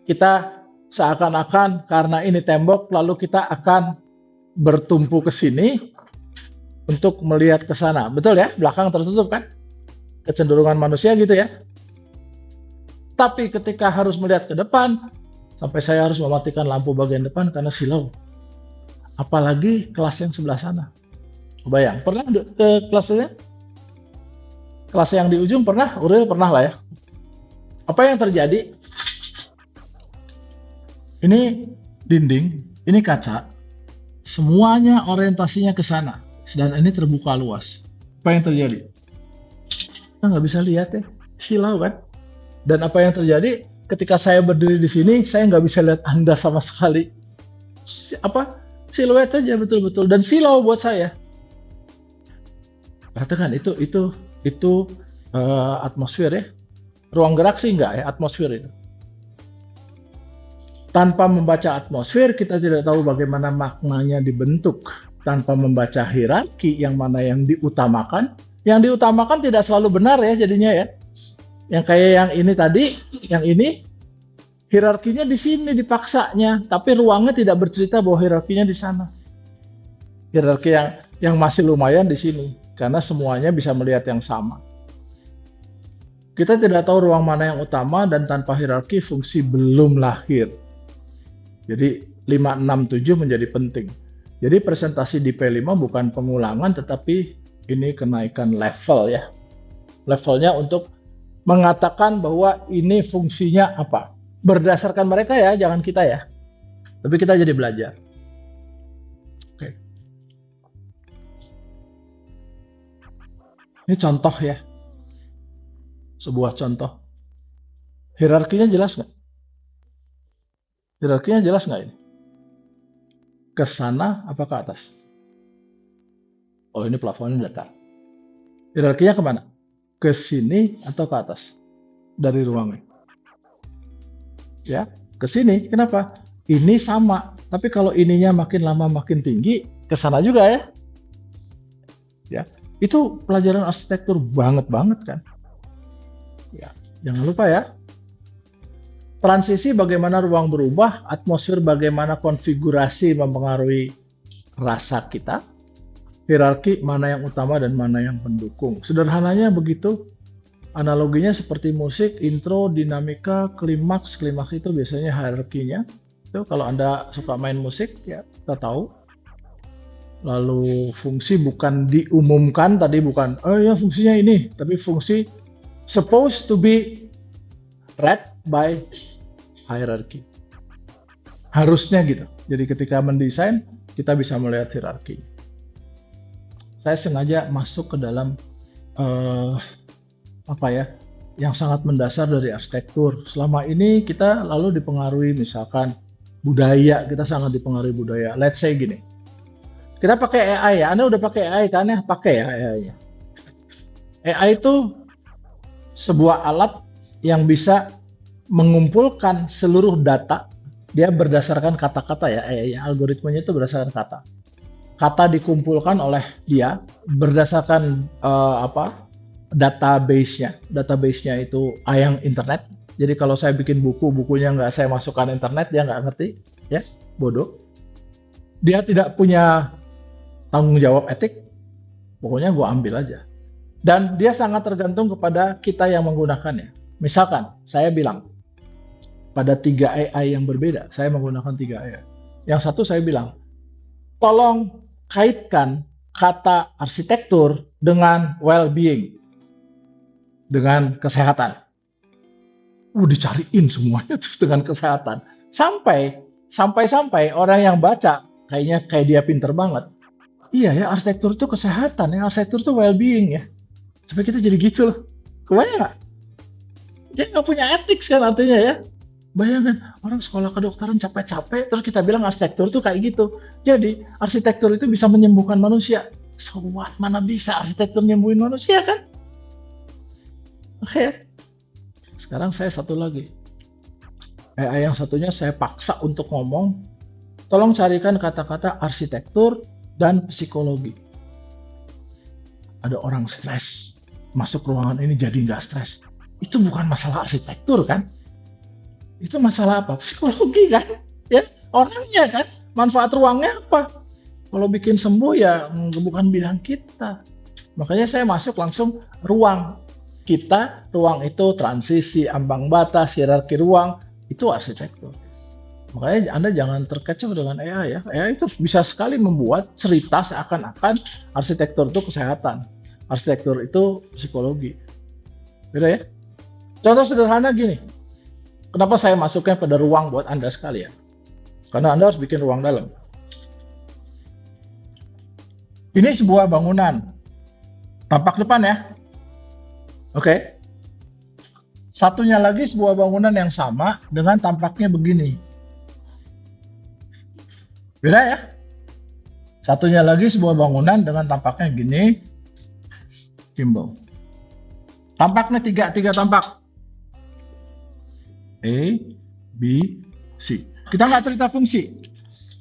Kita seakan-akan karena ini tembok, lalu kita akan bertumpu ke sini untuk melihat ke sana. Betul ya? Belakang tertutup kan? Kecenderungan manusia gitu ya. Tapi ketika harus melihat ke depan, sampai saya harus mematikan lampu bagian depan karena silau. Apalagi kelas yang sebelah sana. Bayang, pernah ke kelasnya? Kelas yang di ujung pernah? Uril pernah lah ya. Apa yang terjadi? Ini dinding, ini kaca, semuanya orientasinya ke sana, dan ini terbuka luas. Apa yang terjadi? Kita nggak bisa lihat ya, silau kan? Dan apa yang terjadi? Ketika saya berdiri di sini, saya nggak bisa lihat Anda sama sekali. Siluet aja betul-betul, dan silau buat saya. Perhatikan itu atmosfer ya. Ruang gerak sih nggak ya, atmosfer itu. Tanpa membaca atmosfer, kita tidak tahu bagaimana maknanya dibentuk. Tanpa membaca hierarki, yang mana yang diutamakan. Yang diutamakan tidak selalu benar ya jadinya ya. Yang kayak yang ini tadi, yang ini, hierarkinya di sini dipaksanya. Tapi ruangnya tidak bercerita bahwa hierarkinya di sana. Hierarki yang masih lumayan di sini. Karena semuanya bisa melihat yang sama. Kita tidak tahu ruang mana yang utama, dan tanpa hierarki, fungsi belum lahir. Jadi 567 menjadi penting. Jadi presentasi di P5 bukan pengulangan, tetapi ini kenaikan level ya. Levelnya untuk mengatakan bahwa ini fungsinya apa. Berdasarkan mereka ya, jangan kita ya. Tapi kita jadi belajar. Oke. Ini contoh ya. Sebuah contoh. Hierarkinya jelas nggak? Hierarkinya jelas nggak ini? Ke sana apa ke atas? Oh, ini plafonnya datar. Hierarkinya kemana? Ke sini atau ke atas? Dari ruangnya. Ya, ke sini. Kenapa? Ini sama. Tapi kalau ininya makin lama makin tinggi, ke sana juga ya. Ya, itu pelajaran arsitektur banget kan? Ya, jangan lupa ya. Transisi bagaimana ruang berubah, atmosfer bagaimana konfigurasi mempengaruhi rasa kita, hierarki mana yang utama dan mana yang pendukung. Sederhananya begitu, analoginya seperti musik, intro, dinamika, klimaks itu biasanya hierarkinya. Itu kalau Anda suka main musik, ya kita tahu. Lalu fungsi bukan diumumkan, tadi bukan, ya fungsinya ini, tapi fungsi supposed to be read by hierarchy. Harusnya gitu. Jadi ketika mendesain, kita bisa melihat hierarki. Saya sengaja masuk ke dalam yang sangat mendasar dari arsitektur. Selama ini kita lalu dipengaruhi misalkan budaya, kita sangat dipengaruhi budaya. Let's say gini, kita pakai AI ya. Anda udah pakai AI kan ya? Pakai ya AI-nya. AI itu sebuah alat yang bisa mengumpulkan seluruh data. Dia berdasarkan kata-kata ya, algoritmanya itu berdasarkan kata. Kata dikumpulkan oleh dia berdasarkan database-nya. Database-nya itu yang internet. Jadi kalau saya bikin bukunya nggak saya masukkan internet, dia nggak ngerti, ya, bodoh. Dia tidak punya tanggung jawab etik, pokoknya gue ambil aja. Dan dia sangat tergantung kepada kita yang menggunakannya. Misalkan saya bilang, pada 3 AI yang berbeda, saya menggunakan 3 AI. Yang satu saya bilang, tolong kaitkan kata arsitektur dengan well-being, dengan kesehatan. Dicariin semuanya tuh dengan kesehatan. Sampai orang yang baca, kayak dia pinter banget. Iya ya, arsitektur itu kesehatan ya, arsitektur itu well-being ya. Sampai kita jadi gitu loh. Kebayang nggak? Dia nggak punya etik kan artinya ya. Bayangkan, orang sekolah kedokteran capek-capek, terus kita bilang arsitektur itu kayak gitu. Jadi, arsitektur itu bisa menyembuhkan manusia. So what? Mana bisa arsitektur nyembuhin manusia kan? Oke. Sekarang saya satu lagi. Yang satunya saya paksa untuk ngomong, tolong carikan kata-kata arsitektur dan psikologi. Ada orang stres, masuk ruangan ini jadi nggak stres. Itu bukan masalah arsitektur kan? Itu masalah apa? Psikologi kan? Ya, orangnya kan? Manfaat ruangnya apa? Kalau bikin sembuh ya bukan bidang kita. Makanya saya masuk langsung ruang. Kita, ruang itu transisi, ambang batas, hierarki ruang, itu arsitektur. Makanya Anda jangan terkecoh dengan AI ya. AI itu bisa sekali membuat cerita seakan-akan arsitektur itu kesehatan. Arsitektur itu psikologi. Beda ya? Contoh sederhana gini. Kenapa saya masuknya pada ruang buat Anda sekalian? Karena Anda harus bikin ruang dalam. Ini sebuah bangunan. Tampak depan ya. Oke. Satunya lagi sebuah bangunan yang sama dengan tampaknya begini. Beda ya? Satunya lagi sebuah bangunan dengan tampaknya gini. Timbul. Tampaknya tiga tampak. A, B, C. Kita nggak cerita fungsi.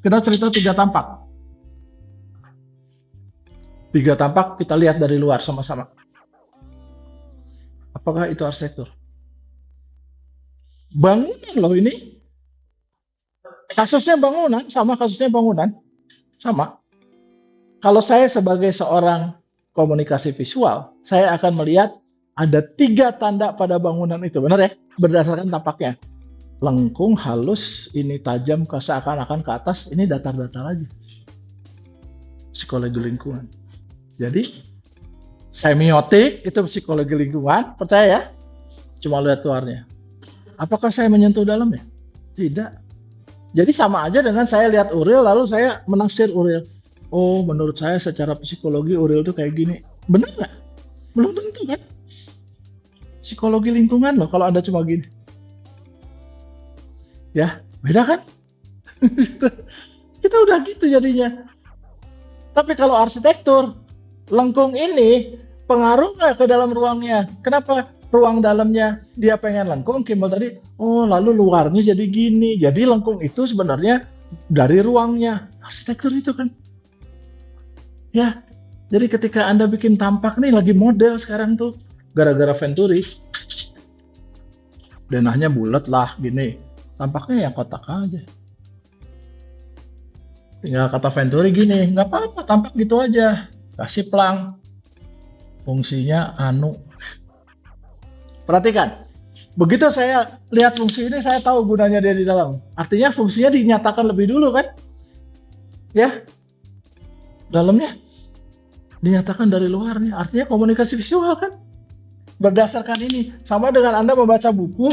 Kita cerita tiga tampak. Tiga tampak kita lihat dari luar sama-sama. Apakah itu arsitektur? Bangunan loh ini. Kasusnya bangunan, sama kasusnya bangunan. Sama. Kalau saya sebagai seorang komunikasi visual, saya akan melihat ada tiga tanda pada bangunan itu. Benar ya? Berdasarkan tampaknya. Lengkung, halus, ini tajam, seakan-akan ke atas, ini datar-datar aja. Psikologi lingkungan. Jadi, semiotik itu psikologi lingkungan, percaya ya? Cuma lihat luarnya. Apakah saya menyentuh dalamnya? Tidak. Jadi sama aja dengan saya lihat Uril, lalu saya menaksir Uril. Oh, menurut saya secara psikologi Uril itu kayak gini. Benar nggak? Belum tentu kan? Psikologi lingkungan loh kalau Anda cuma gini. Ya, beda kan? Kita udah gitu jadinya. Tapi kalau arsitektur, lengkung ini pengaruh nggak ke dalam ruangnya? Kenapa ruang dalamnya dia pengen lengkung? Kimbal tadi, oh lalu luarnya jadi gini. Jadi lengkung itu sebenarnya dari ruangnya. Arsitektur itu kan. Ya, jadi ketika Anda bikin tampak nih lagi model sekarang tuh, gara-gara Venturi, denahnya bulat lah gini. Tampaknya yang kotak aja. Tinggal kata Venturi gini, nggak apa-apa, tampak gitu aja. Kasih plang. Fungsinya anu. Perhatikan. Begitu saya lihat fungsi ini, saya tahu gunanya dia di dalam. Artinya fungsinya dinyatakan lebih dulu kan? Ya. Dalamnya dinyatakan dari luarnya. Artinya komunikasi visual kan? Berdasarkan ini. Sama dengan Anda membaca buku,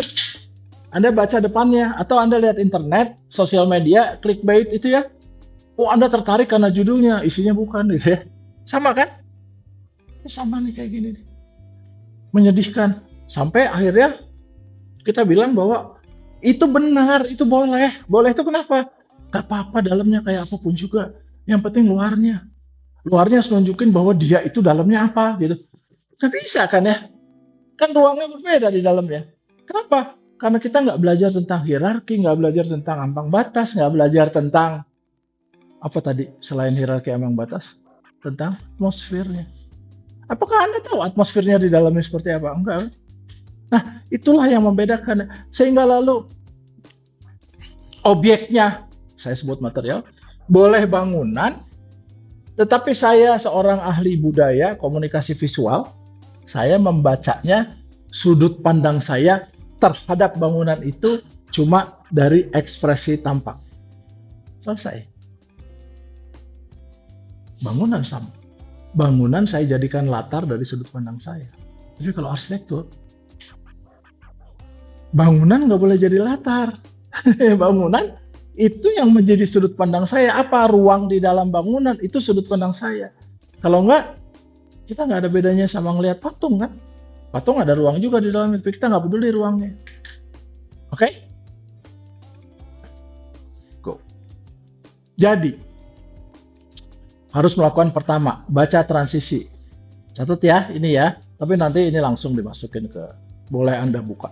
Anda baca depannya, atau Anda lihat internet, sosial media, clickbait itu ya. Oh, Anda tertarik karena judulnya, isinya bukan gitu ya. Sama kan? Sama nih kayak gini nih. Menyedihkan. Sampai akhirnya kita bilang bahwa itu benar, itu boleh. Boleh itu kenapa? Gak apa-apa dalamnya kayak apapun juga. Yang penting luarnya. Luarnya harus nunjukin bahwa dia itu dalamnya apa gitu. Gak bisa kan ya? Kan ruangnya berbeda di dalamnya. Kenapa? Karena kita nggak belajar tentang hierarki, nggak belajar tentang ambang batas, nggak belajar tentang apa tadi selain hierarki ambang batas, tentang atmosfernya. Apakah Anda tahu atmosfernya di dalamnya seperti apa? Enggak. Nah, itulah yang membedakan. Sehingga lalu objeknya, saya sebut material, boleh bangunan, tetapi saya seorang ahli budaya, komunikasi visual, saya membacanya, sudut pandang saya terhadap bangunan itu cuma dari ekspresi tampak. Selesai. Bangunan sama. Bangunan saya jadikan latar dari sudut pandang saya. Jadi kalau arsitektur, bangunan nggak boleh jadi latar. Bangunan itu yang menjadi sudut pandang saya. Apa ruang di dalam bangunan itu sudut pandang saya. Kalau nggak, kita nggak ada bedanya sama ngelihat patung kan. Patung ada ruang juga di dalamnya, tapi kita nggak peduli ruangnya. Oke? Jadi, harus melakukan pertama, baca transisi. Catat ya, ini ya. Tapi nanti ini langsung dimasukin ke, boleh Anda buka.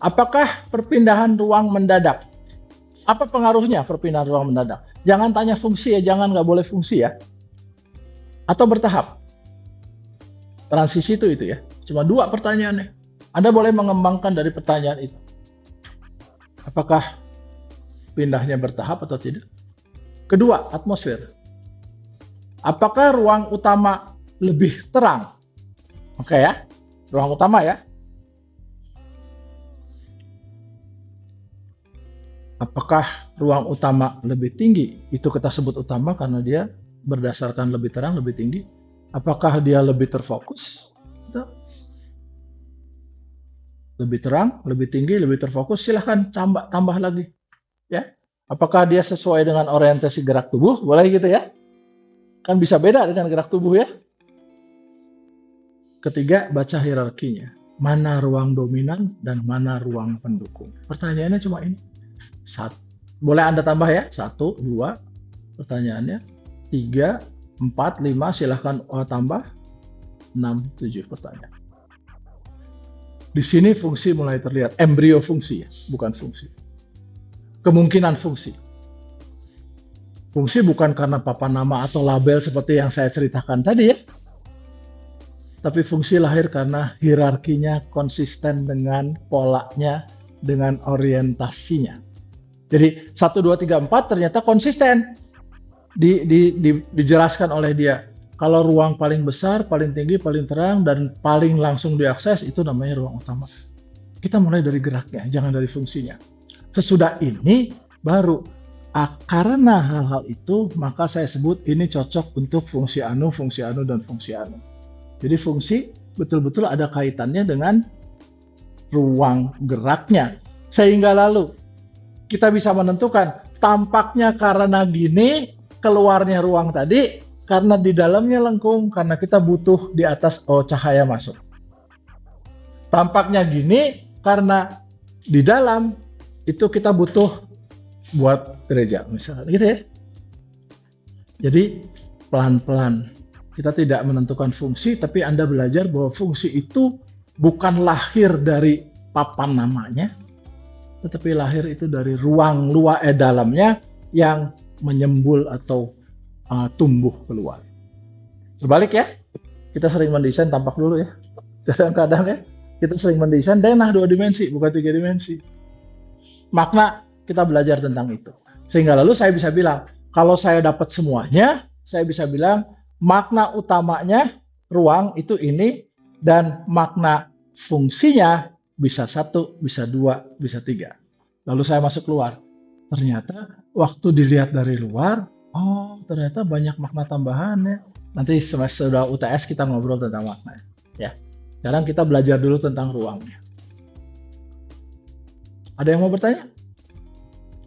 Apakah perpindahan ruang mendadak? Apa pengaruhnya perpindahan ruang mendadak? Jangan tanya fungsi ya, jangan, nggak boleh fungsi ya. Atau bertahap. Transisi itu ya. Cuma 2 pertanyaannya. Anda boleh mengembangkan dari pertanyaan itu. Apakah pindahnya bertahap atau tidak? Kedua, atmosfer. Apakah ruang utama lebih terang? Oke ya, ruang utama ya. Apakah ruang utama lebih tinggi? Itu kita sebut utama karena dia berdasarkan lebih terang, lebih tinggi. Apakah dia lebih terfokus? Lebih terang, lebih tinggi, lebih terfokus? Silahkan tambah lagi. Ya. Apakah dia sesuai dengan orientasi gerak tubuh? Boleh gitu ya. Kan bisa beda dengan gerak tubuh ya. Ketiga, baca hierarkinya. Mana ruang dominan dan mana ruang pendukung. Pertanyaannya cuma ini. Boleh Anda tambah ya. 1, 2 pertanyaannya. 3, 4, 5 silahkan tambah. 6, 7 pertanyaan. Di sini fungsi mulai terlihat. Embrio fungsi ya, bukan fungsi. Kemungkinan fungsi. Fungsi bukan karena papan nama atau label seperti yang saya ceritakan tadi ya. Tapi fungsi lahir karena hierarkinya konsisten dengan polanya, dengan orientasinya. Jadi 1, 2, 3, 4 ternyata konsisten. Dijelaskan oleh dia. Kalau ruang paling besar, paling tinggi, paling terang, dan paling langsung diakses, itu namanya ruang utama. Kita mulai dari geraknya, jangan dari fungsinya. Sesudah ini, baru karena hal-hal itu, maka saya sebut ini cocok untuk fungsi anu, dan fungsi anu. Jadi fungsi betul-betul ada kaitannya dengan ruang geraknya. Sehingga lalu kita bisa menentukan tampaknya karena gini, keluarnya ruang tadi, karena di dalamnya lengkung, karena kita butuh di atas cahaya masuk. Tampaknya gini, karena di dalam itu kita butuh buat gereja misalnya gitu ya. Jadi pelan-pelan kita tidak menentukan fungsi, tapi Anda belajar bahwa fungsi itu bukan lahir dari papan namanya, tetapi lahir itu dari ruang luar dalamnya yang menyembul atau tumbuh keluar. Terbalik ya, kita sering mendesain tampak dulu ya. Kadang-kadang ya kita sering mendesain denah 2 dimensi bukan 3 dimensi. Makna kita belajar tentang itu. Sehingga lalu saya bisa bilang, kalau saya dapat semuanya, saya bisa bilang makna utamanya ruang itu ini, dan makna fungsinya bisa 1, bisa 2, bisa 3. Lalu saya masuk keluar. Ternyata waktu dilihat dari luar, ternyata banyak makna tambahannya. Nanti semester sudah UTS kita ngobrol tentang makna. Ya. Sekarang kita belajar dulu tentang ruangnya. Ada yang mau bertanya?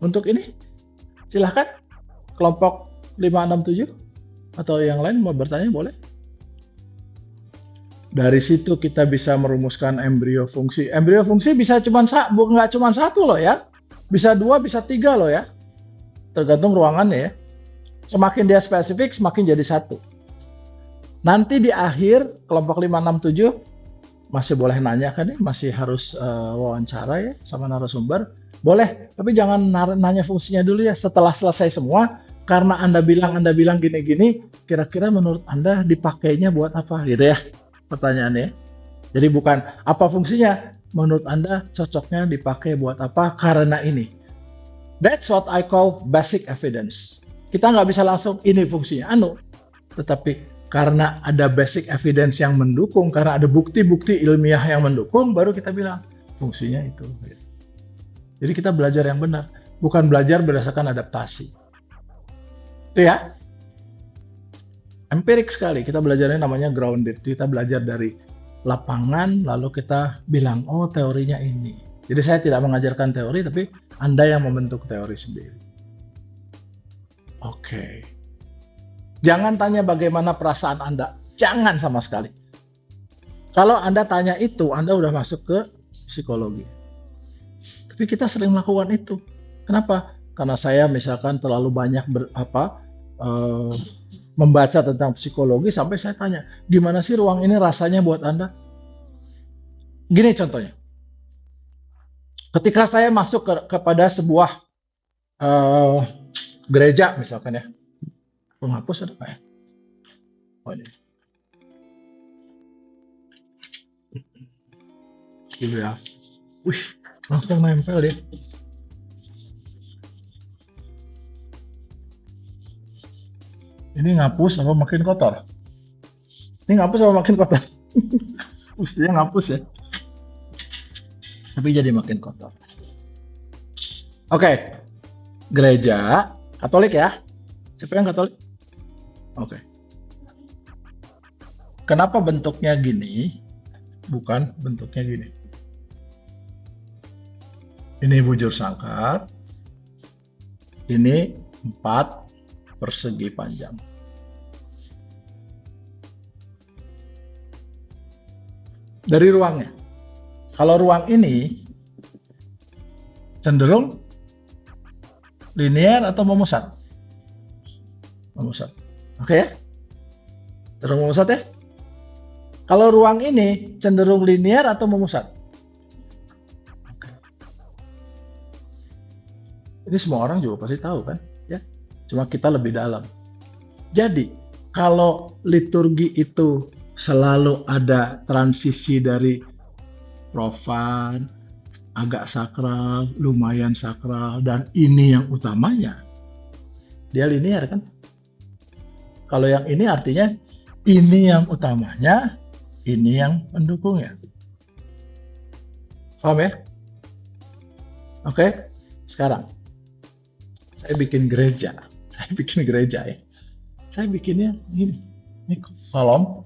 Untuk ini, silahkan kelompok 567 atau yang lain mau bertanya boleh. Dari situ kita bisa merumuskan embrio fungsi. Embrio fungsi bisa nggak cuma 1 loh ya, bisa 2, bisa 3 loh ya, tergantung ruangannya ya. Semakin dia spesifik, semakin jadi 1. Nanti di akhir kelompok 567 masih boleh nanya kan ya, masih harus wawancara ya sama narasumber. Boleh, tapi jangan nanya fungsinya dulu ya. Setelah selesai semua, karena Anda bilang gini-gini, kira-kira menurut Anda dipakainya buat apa gitu ya pertanyaannya. Jadi bukan apa fungsinya, menurut Anda cocoknya dipakai buat apa karena ini. That's what I call basic evidence. Kita nggak bisa langsung ini fungsinya tetapi karena ada basic evidence yang mendukung, karena ada bukti-bukti ilmiah yang mendukung, baru kita bilang fungsinya itu. Jadi kita belajar yang benar, bukan belajar berdasarkan adaptasi. Itu ya. Empirik sekali, kita belajarnya namanya grounded. Kita belajar dari lapangan, lalu kita bilang, teorinya ini. Jadi saya tidak mengajarkan teori, tapi Anda yang membentuk teori sendiri. Oke. Jangan tanya bagaimana perasaan Anda. Jangan sama sekali. Kalau Anda tanya itu, Anda udah masuk ke psikologi. Tapi kita sering melakukan itu. Kenapa? karena saya misalkan terlalu banyak membaca tentang psikologi sampai saya tanya, gimana sih ruang ini rasanya buat Anda? Gini contohnya, ketika saya masuk kepada sebuah gereja misalkan ya, penghapus ada nggak ya? Oh ini, gitu ya. Wih, langsung nempel deh. Ini ngapus apa makin kotor? Ini ngapus apa makin kotor? Mestinya ngapus ya, tapi jadi makin kotor. Oke, gereja Katolik ya. Siapa yang Katolik? Oke. Kenapa bentuknya gini? Bukan bentuknya gini. Ini bujur sangkar. Ini 4 persegi panjang. Dari ruangnya. Kalau ruang ini cenderung linear atau memusat? Memusat. Oke ya? Cenderung memusat ya? Kalau ruang ini cenderung linear atau memusat? Oke. Ini semua orang juga pasti tahu kan? Ya. Cuma kita lebih dalam. Jadi, kalau liturgi itu selalu ada transisi dari profan, agak sakral, lumayan sakral, dan ini yang utamanya, dia linear kan? Kalau yang ini artinya ini yang utamanya, ini yang pendukungnya. Paham ya? Oke, sekarang saya bikin gereja. Ya. Saya bikinnya gini. Ini kolom.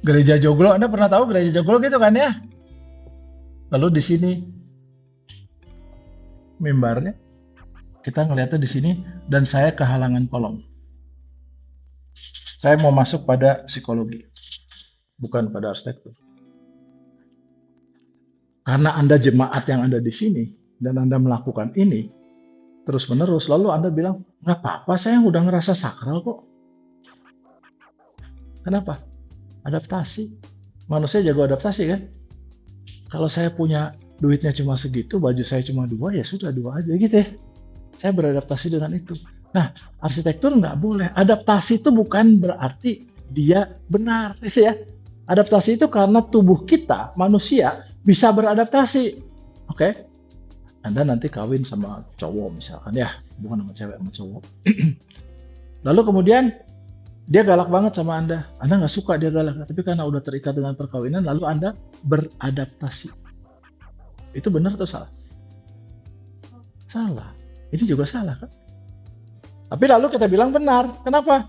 Gereja Joglo, Anda pernah tahu gereja Joglo gitu kan ya? Lalu di sini mimbarnya, kita ngeliatnya di sini, dan saya kehalangan kolom. Saya mau masuk pada psikologi, bukan pada arsitektur. Karena Anda jemaat yang ada di sini, dan Anda melakukan ini terus-menerus, lalu Anda bilang, nggak apa-apa, saya udah ngerasa sakral kok. Kenapa? Adaptasi. Manusia jago adaptasi kan? Kalau saya punya duitnya cuma segitu, baju saya cuma 2, ya sudah 2 aja gitu ya. Saya beradaptasi dengan itu. Nah, arsitektur nggak boleh. Adaptasi itu bukan berarti dia benar, gitu ya. Adaptasi itu karena tubuh kita, manusia, bisa beradaptasi. Oke? Anda nanti kawin sama cowok misalkan ya, bukan sama cewek, sama cowok. Lalu kemudian dia galak banget sama Anda nggak suka dia galak, tapi karena udah terikat dengan perkawinan, lalu Anda beradaptasi. Itu benar atau salah? Salah. Ini juga salah kan? Tapi lalu kita bilang benar. Kenapa?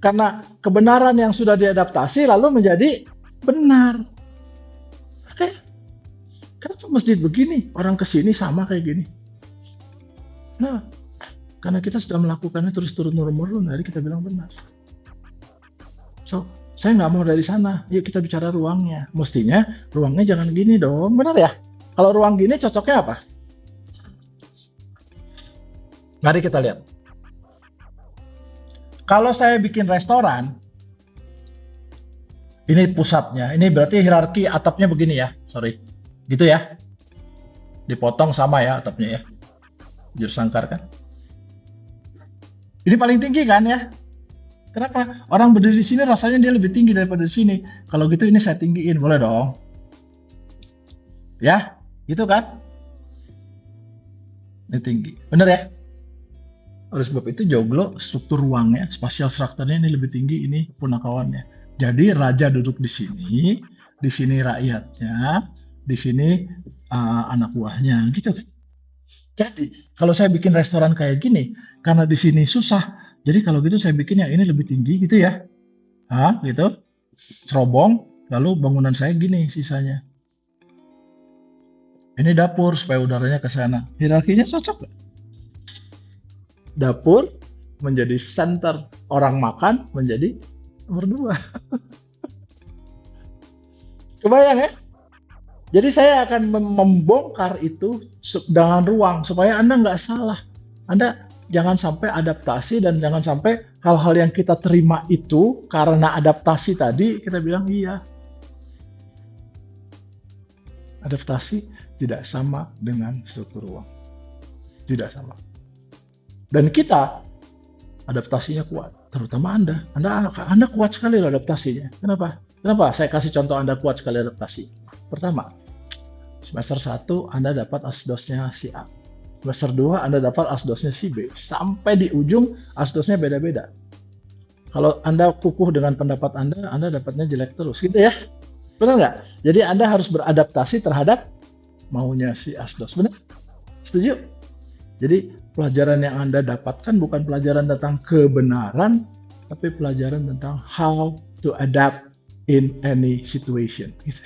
Karena kebenaran yang sudah diadaptasi lalu menjadi benar. Oke? Kenapa masjid begini? Orang kesini sama kayak gini. Nah, karena kita sudah melakukannya terus turun-menurun, jadi kita bilang benar. So, saya nggak mau dari sana. Yuk kita bicara ruangnya. Mestinya ruangnya jangan gini dong. Benar ya? Kalau ruang gini cocoknya apa? Mari kita lihat. Kalau saya bikin restoran, ini pusatnya. Ini berarti hierarki atapnya begini ya. Sorry. Gitu ya. Dipotong sama ya atapnya ya. Bujur sangkar kan. Ini paling tinggi kan ya. Kenapa? Orang berdiri di sini rasanya dia lebih tinggi daripada di sini. Kalau gitu ini saya tinggiin, boleh dong. Ya, gitu kan? Ini tinggi. Bener ya? Oleh sebab itu Joglo struktur ruangnya, spasial strukturnya ini lebih tinggi, ini punakawannya. Jadi raja duduk di sini rakyatnya, di sini anak buahnya, gitu kan? Jadi kalau saya bikin restoran kayak gini, karena di sini susah, jadi kalau gitu saya bikin yang ini lebih tinggi gitu ya, gitu, cerobong, lalu bangunan saya gini sisanya. Ini dapur supaya udaranya ke sana. Hierarkinya cocok gak? Dapur menjadi center, orang makan menjadi nomor 2. Kebayang ya? Jadi saya akan membongkar itu dengan ruang supaya Anda nggak salah. Anda jangan sampai adaptasi dan jangan sampai hal-hal yang kita terima itu karena adaptasi tadi kita bilang iya. Adaptasi tidak sama dengan struktur ruang. Tidak sama. Dan kita adaptasinya kuat, terutama Anda. Anda kuat sekali adaptasinya. Kenapa? Kenapa? Saya kasih contoh Anda kuat sekali adaptasi. Pertama, semester 1 Anda dapat asdosnya si A. Semester 2 Anda dapat asdosnya si B. Sampai di ujung asdosnya beda-beda. Kalau Anda kukuh dengan pendapat Anda dapatnya jelek terus. Gitu ya? Benar nggak? Jadi Anda harus beradaptasi terhadap maunya si asdos. Benar? Setuju? Jadi pelajaran yang Anda dapatkan bukan pelajaran tentang kebenaran, tapi pelajaran tentang how to adapt in any situation. Gitu.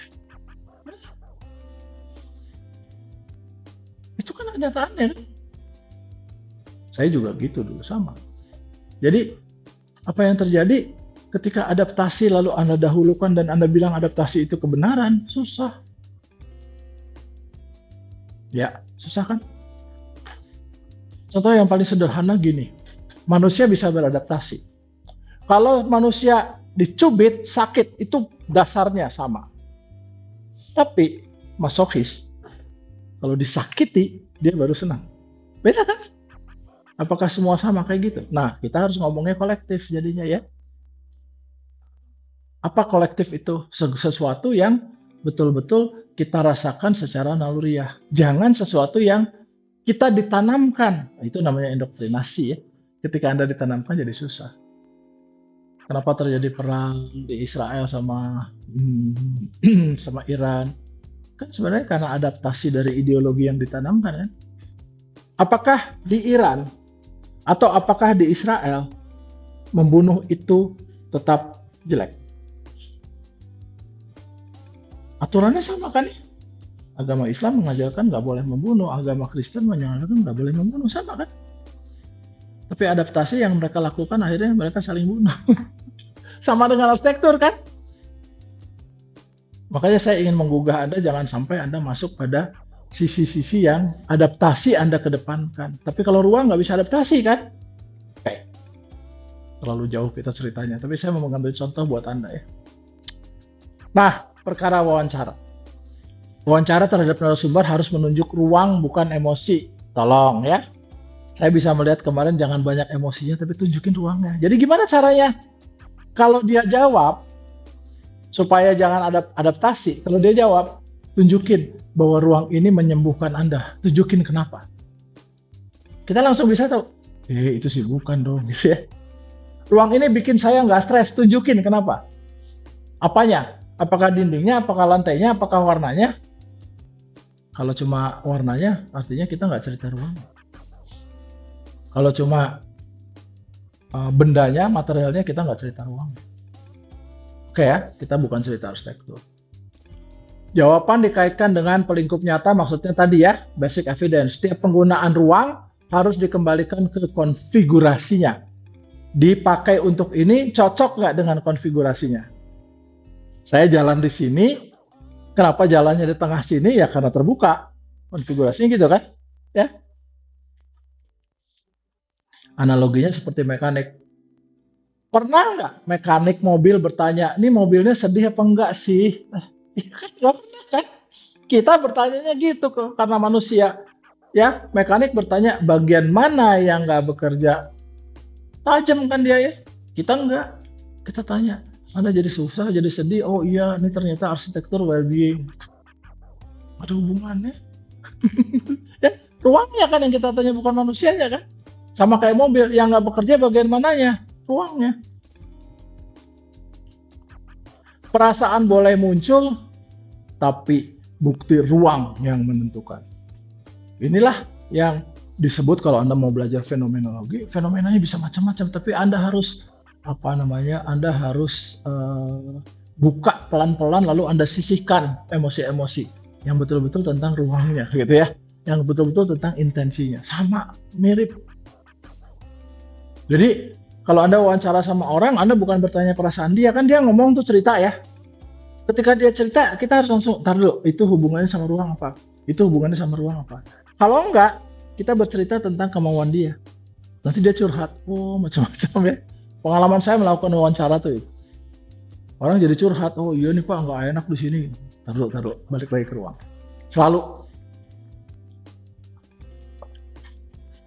Itu kan kenyataannya kan? Saya juga gitu dulu sama. Jadi apa yang terjadi ketika adaptasi lalu Anda dahulukan dan Anda bilang adaptasi itu kebenaran, susah. Ya, susah kan? Contoh yang paling sederhana gini, manusia bisa beradaptasi. Kalau manusia dicubit, sakit, itu dasarnya sama. Tapi masokis, kalau disakiti, dia baru senang. Beda kan? Apakah semua sama kayak gitu? Nah, kita harus ngomongnya kolektif jadinya ya. Apa kolektif itu? Sesuatu yang betul-betul kita rasakan secara naluriah. Jangan sesuatu yang kita ditanamkan. Itu namanya indoktrinasi ya. Ketika Anda ditanamkan jadi susah. Kenapa terjadi perang di Israel sama Iran? Kan sebenarnya karena adaptasi dari ideologi yang ditanamkan kan. Apakah di Iran atau apakah di Israel membunuh itu tetap jelek? Aturannya sama kan ya? Agama Islam mengajarkan nggak boleh membunuh, agama Kristen mengajarkan nggak boleh membunuh, sama kan? Tapi adaptasi yang mereka lakukan akhirnya mereka saling bunuh. Sama dengan arsitektur kan? Makanya saya ingin menggugah Anda jangan sampai Anda masuk pada sisi-sisi yang adaptasi Anda kedepankan. Tapi kalau ruang nggak bisa adaptasi kan? Oke. Terlalu jauh kita ceritanya. Tapi saya mau mengambil contoh buat Anda ya. Nah, perkara wawancara. Wawancara terhadap narasumber harus menunjuk ruang bukan emosi. Tolong ya. Saya bisa melihat kemarin jangan banyak emosinya tapi tunjukin ruangnya. Jadi gimana caranya? Kalau dia jawab supaya jangan adaptasi. Kalau dia jawab, tunjukin bahwa ruang ini menyembuhkan Anda. Tunjukin kenapa. Kita langsung bisa tahu. Itu sih bukan dong gitu ya. Ruang ini bikin saya nggak stres. Tunjukin kenapa. Apanya? Apakah dindingnya, apakah lantainya, apakah warnanya? Kalau cuma warnanya, artinya kita nggak cerita ruang. Kalau cuma bendanya, materialnya, kita nggak cerita ruang. Oke ya, kita bukan cerita arsitektur. Jawaban dikaitkan dengan pelingkup nyata, maksudnya tadi ya, basic evidence. Setiap penggunaan ruang harus dikembalikan ke konfigurasinya. Dipakai untuk ini, cocok nggak dengan konfigurasinya? Saya jalan di sini, kenapa jalannya di tengah sini? Ya karena terbuka. Konfigurasinya gitu kan? Ya. Analoginya seperti mekanik. Pernah nggak mekanik mobil bertanya, ini mobilnya sedih apa enggak sih? Nggak pernah kan? Kita bertanyanya gitu kok, karena manusia. Ya, mekanik bertanya bagian mana yang nggak bekerja? Tajam kan dia ya? Kita enggak. Kita tanya, Anda jadi susah, jadi sedih. Oh iya, ini ternyata arsitektur well-being. Ada hubungannya? Ya, ruangnya kan yang kita tanya, bukan manusianya kan? Sama kayak mobil, yang nggak bekerja bagian mananya? Ruangnya. Perasaan boleh muncul, tapi bukti ruang yang menentukan. Inilah yang disebut kalau Anda mau belajar fenomenologi, fenomenanya bisa macam-macam, tapi Anda harus Anda harus buka pelan-pelan, lalu Anda sisihkan emosi-emosi yang betul-betul tentang ruangnya, gitu ya, yang betul-betul tentang intensinya, sama, mirip. Jadi kalau Anda wawancara sama orang, Anda bukan bertanya perasaan dia, kan dia ngomong tuh cerita ya. Ketika dia cerita, kita harus langsung, tar dulu, itu hubungannya sama ruang apa? Itu hubungannya sama ruang apa? Kalau enggak, kita bercerita tentang kemauan dia. Nanti dia curhat, oh macam-macam ya. Pengalaman saya melakukan wawancara tuh, orang jadi curhat, oh iya nih Pak, nggak enak di sini. Taruh, balik lagi ke ruang. Selalu.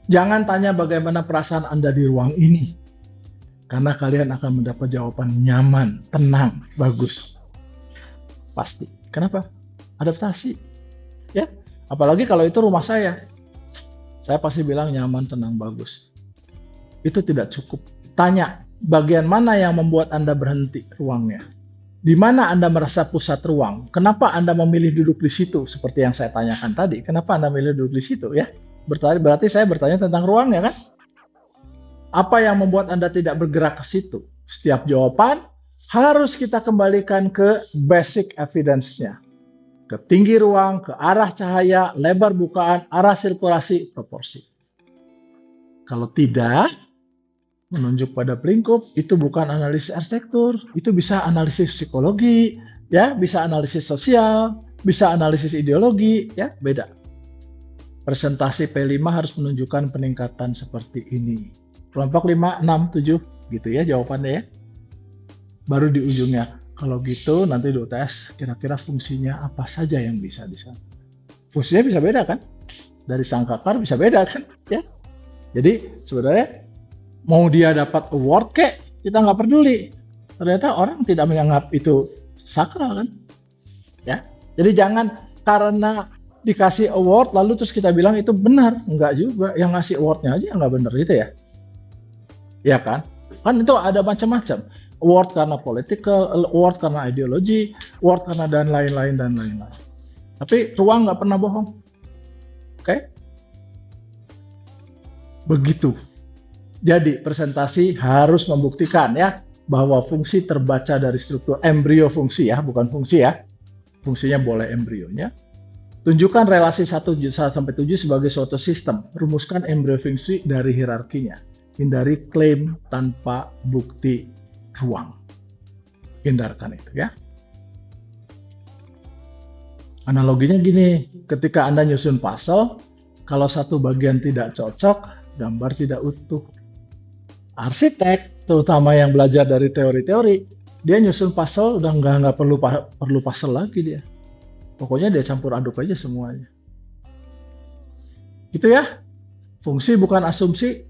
Jangan tanya bagaimana perasaan Anda di ruang ini. Karena kalian akan mendapat jawaban nyaman, tenang, bagus. Pasti. Kenapa? Adaptasi. Ya, apalagi kalau itu rumah saya. Saya pasti bilang nyaman, tenang, bagus. Itu tidak cukup. Tanya, bagian mana yang membuat Anda berhenti ruangnya? Di mana Anda merasa pusat ruang? Kenapa Anda memilih duduk di situ? Seperti yang saya tanyakan tadi. Kenapa Anda memilih duduk di situ ya? Berarti saya bertanya tentang ruangnya kan? Apa yang membuat Anda tidak bergerak ke situ? Setiap jawaban harus kita kembalikan ke basic evidence-nya. Ke tinggi ruang, ke arah cahaya, lebar bukaan, arah sirkulasi, proporsi. Kalau tidak, menunjuk pada pelingkup, itu bukan analisis arsitektur, itu bisa analisis psikologi, ya, bisa analisis sosial, bisa analisis ideologi, ya, beda. Presentasi P5 harus menunjukkan peningkatan seperti ini. Kelompok 5, 6, 7, gitu ya jawabannya ya. Baru di ujungnya, kalau gitu nanti di UTS kira-kira fungsinya apa saja yang bisa di sana. Fungsinya bisa beda kan? Dari sangkakar bisa beda kan? Ya. Jadi sebenarnya mau dia dapat award kek, kita nggak peduli. Ternyata orang tidak menganggap itu sakral kan? Ya. Jadi jangan karena dikasih award lalu terus kita bilang itu benar. Enggak juga. Yang ngasih awardnya aja nggak benar gitu ya. Ya kan? Kan itu ada macam-macam. Award karena political, award karena ideologi, award karena dan lain-lain. Tapi ruang nggak pernah bohong. Oke? Begitu. Jadi presentasi harus membuktikan ya bahwa fungsi terbaca dari struktur embrio fungsi ya, bukan fungsi ya. Fungsinya boleh embrionya. Tunjukkan relasi 1 sampai 7 sebagai suatu sistem. Rumuskan embrio fungsi dari hierarkinya. Hindari klaim tanpa bukti ruang. Hindarkan itu ya. Analoginya gini, ketika Anda nyusun puzzle, kalau satu bagian tidak cocok, gambar tidak utuh. Arsitek, terutama yang belajar dari teori-teori, dia nyusun puzzle udah nggak perlu puzzle lagi dia. Pokoknya dia campur aduk aja semuanya. Gitu ya. Fungsi bukan asumsi,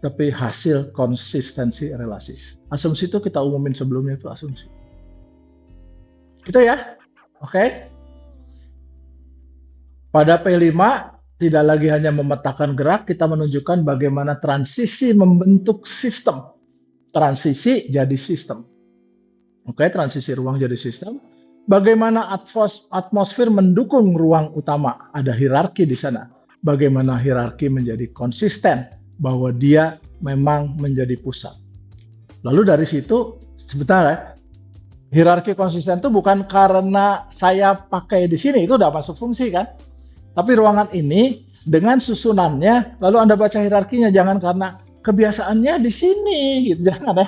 tapi hasil konsistensi relasi. Asumsi itu kita umumin sebelumnya itu asumsi. Gitu ya. Oke. Pada P5 tidak lagi hanya memetakan gerak, kita menunjukkan bagaimana transisi membentuk sistem. Transisi jadi sistem. Oke, transisi ruang jadi sistem. Bagaimana atmosfer mendukung ruang utama. Ada hierarki di sana. Bagaimana hierarki menjadi konsisten bahwa dia memang menjadi pusat. Lalu dari situ, sebentar ya, hierarki konsisten itu bukan karena saya pakai di sini, itu udah masuk fungsi kan? Tapi ruangan ini dengan susunannya, lalu Anda baca hierarkinya, jangan karena kebiasaannya di sini, gitu, jangan ya.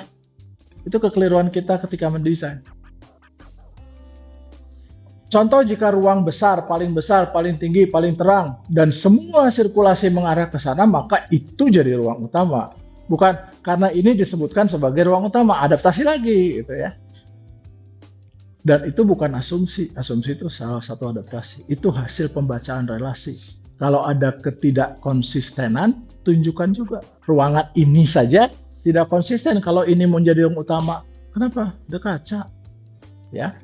Itu kekeliruan kita ketika mendesain. Contoh jika ruang besar, paling tinggi, paling terang, dan semua sirkulasi mengarah ke sana, maka itu jadi ruang utama. Bukan karena ini disebutkan sebagai ruang utama, adaptasi lagi gitu ya. Dan itu bukan asumsi itu salah satu adaptasi. Itu hasil pembacaan relasi. Kalau ada ketidakkonsistenan, tunjukkan juga. Ruangan ini saja tidak konsisten kalau ini menjadi ruang utama. Kenapa? Ada kaca. Ya.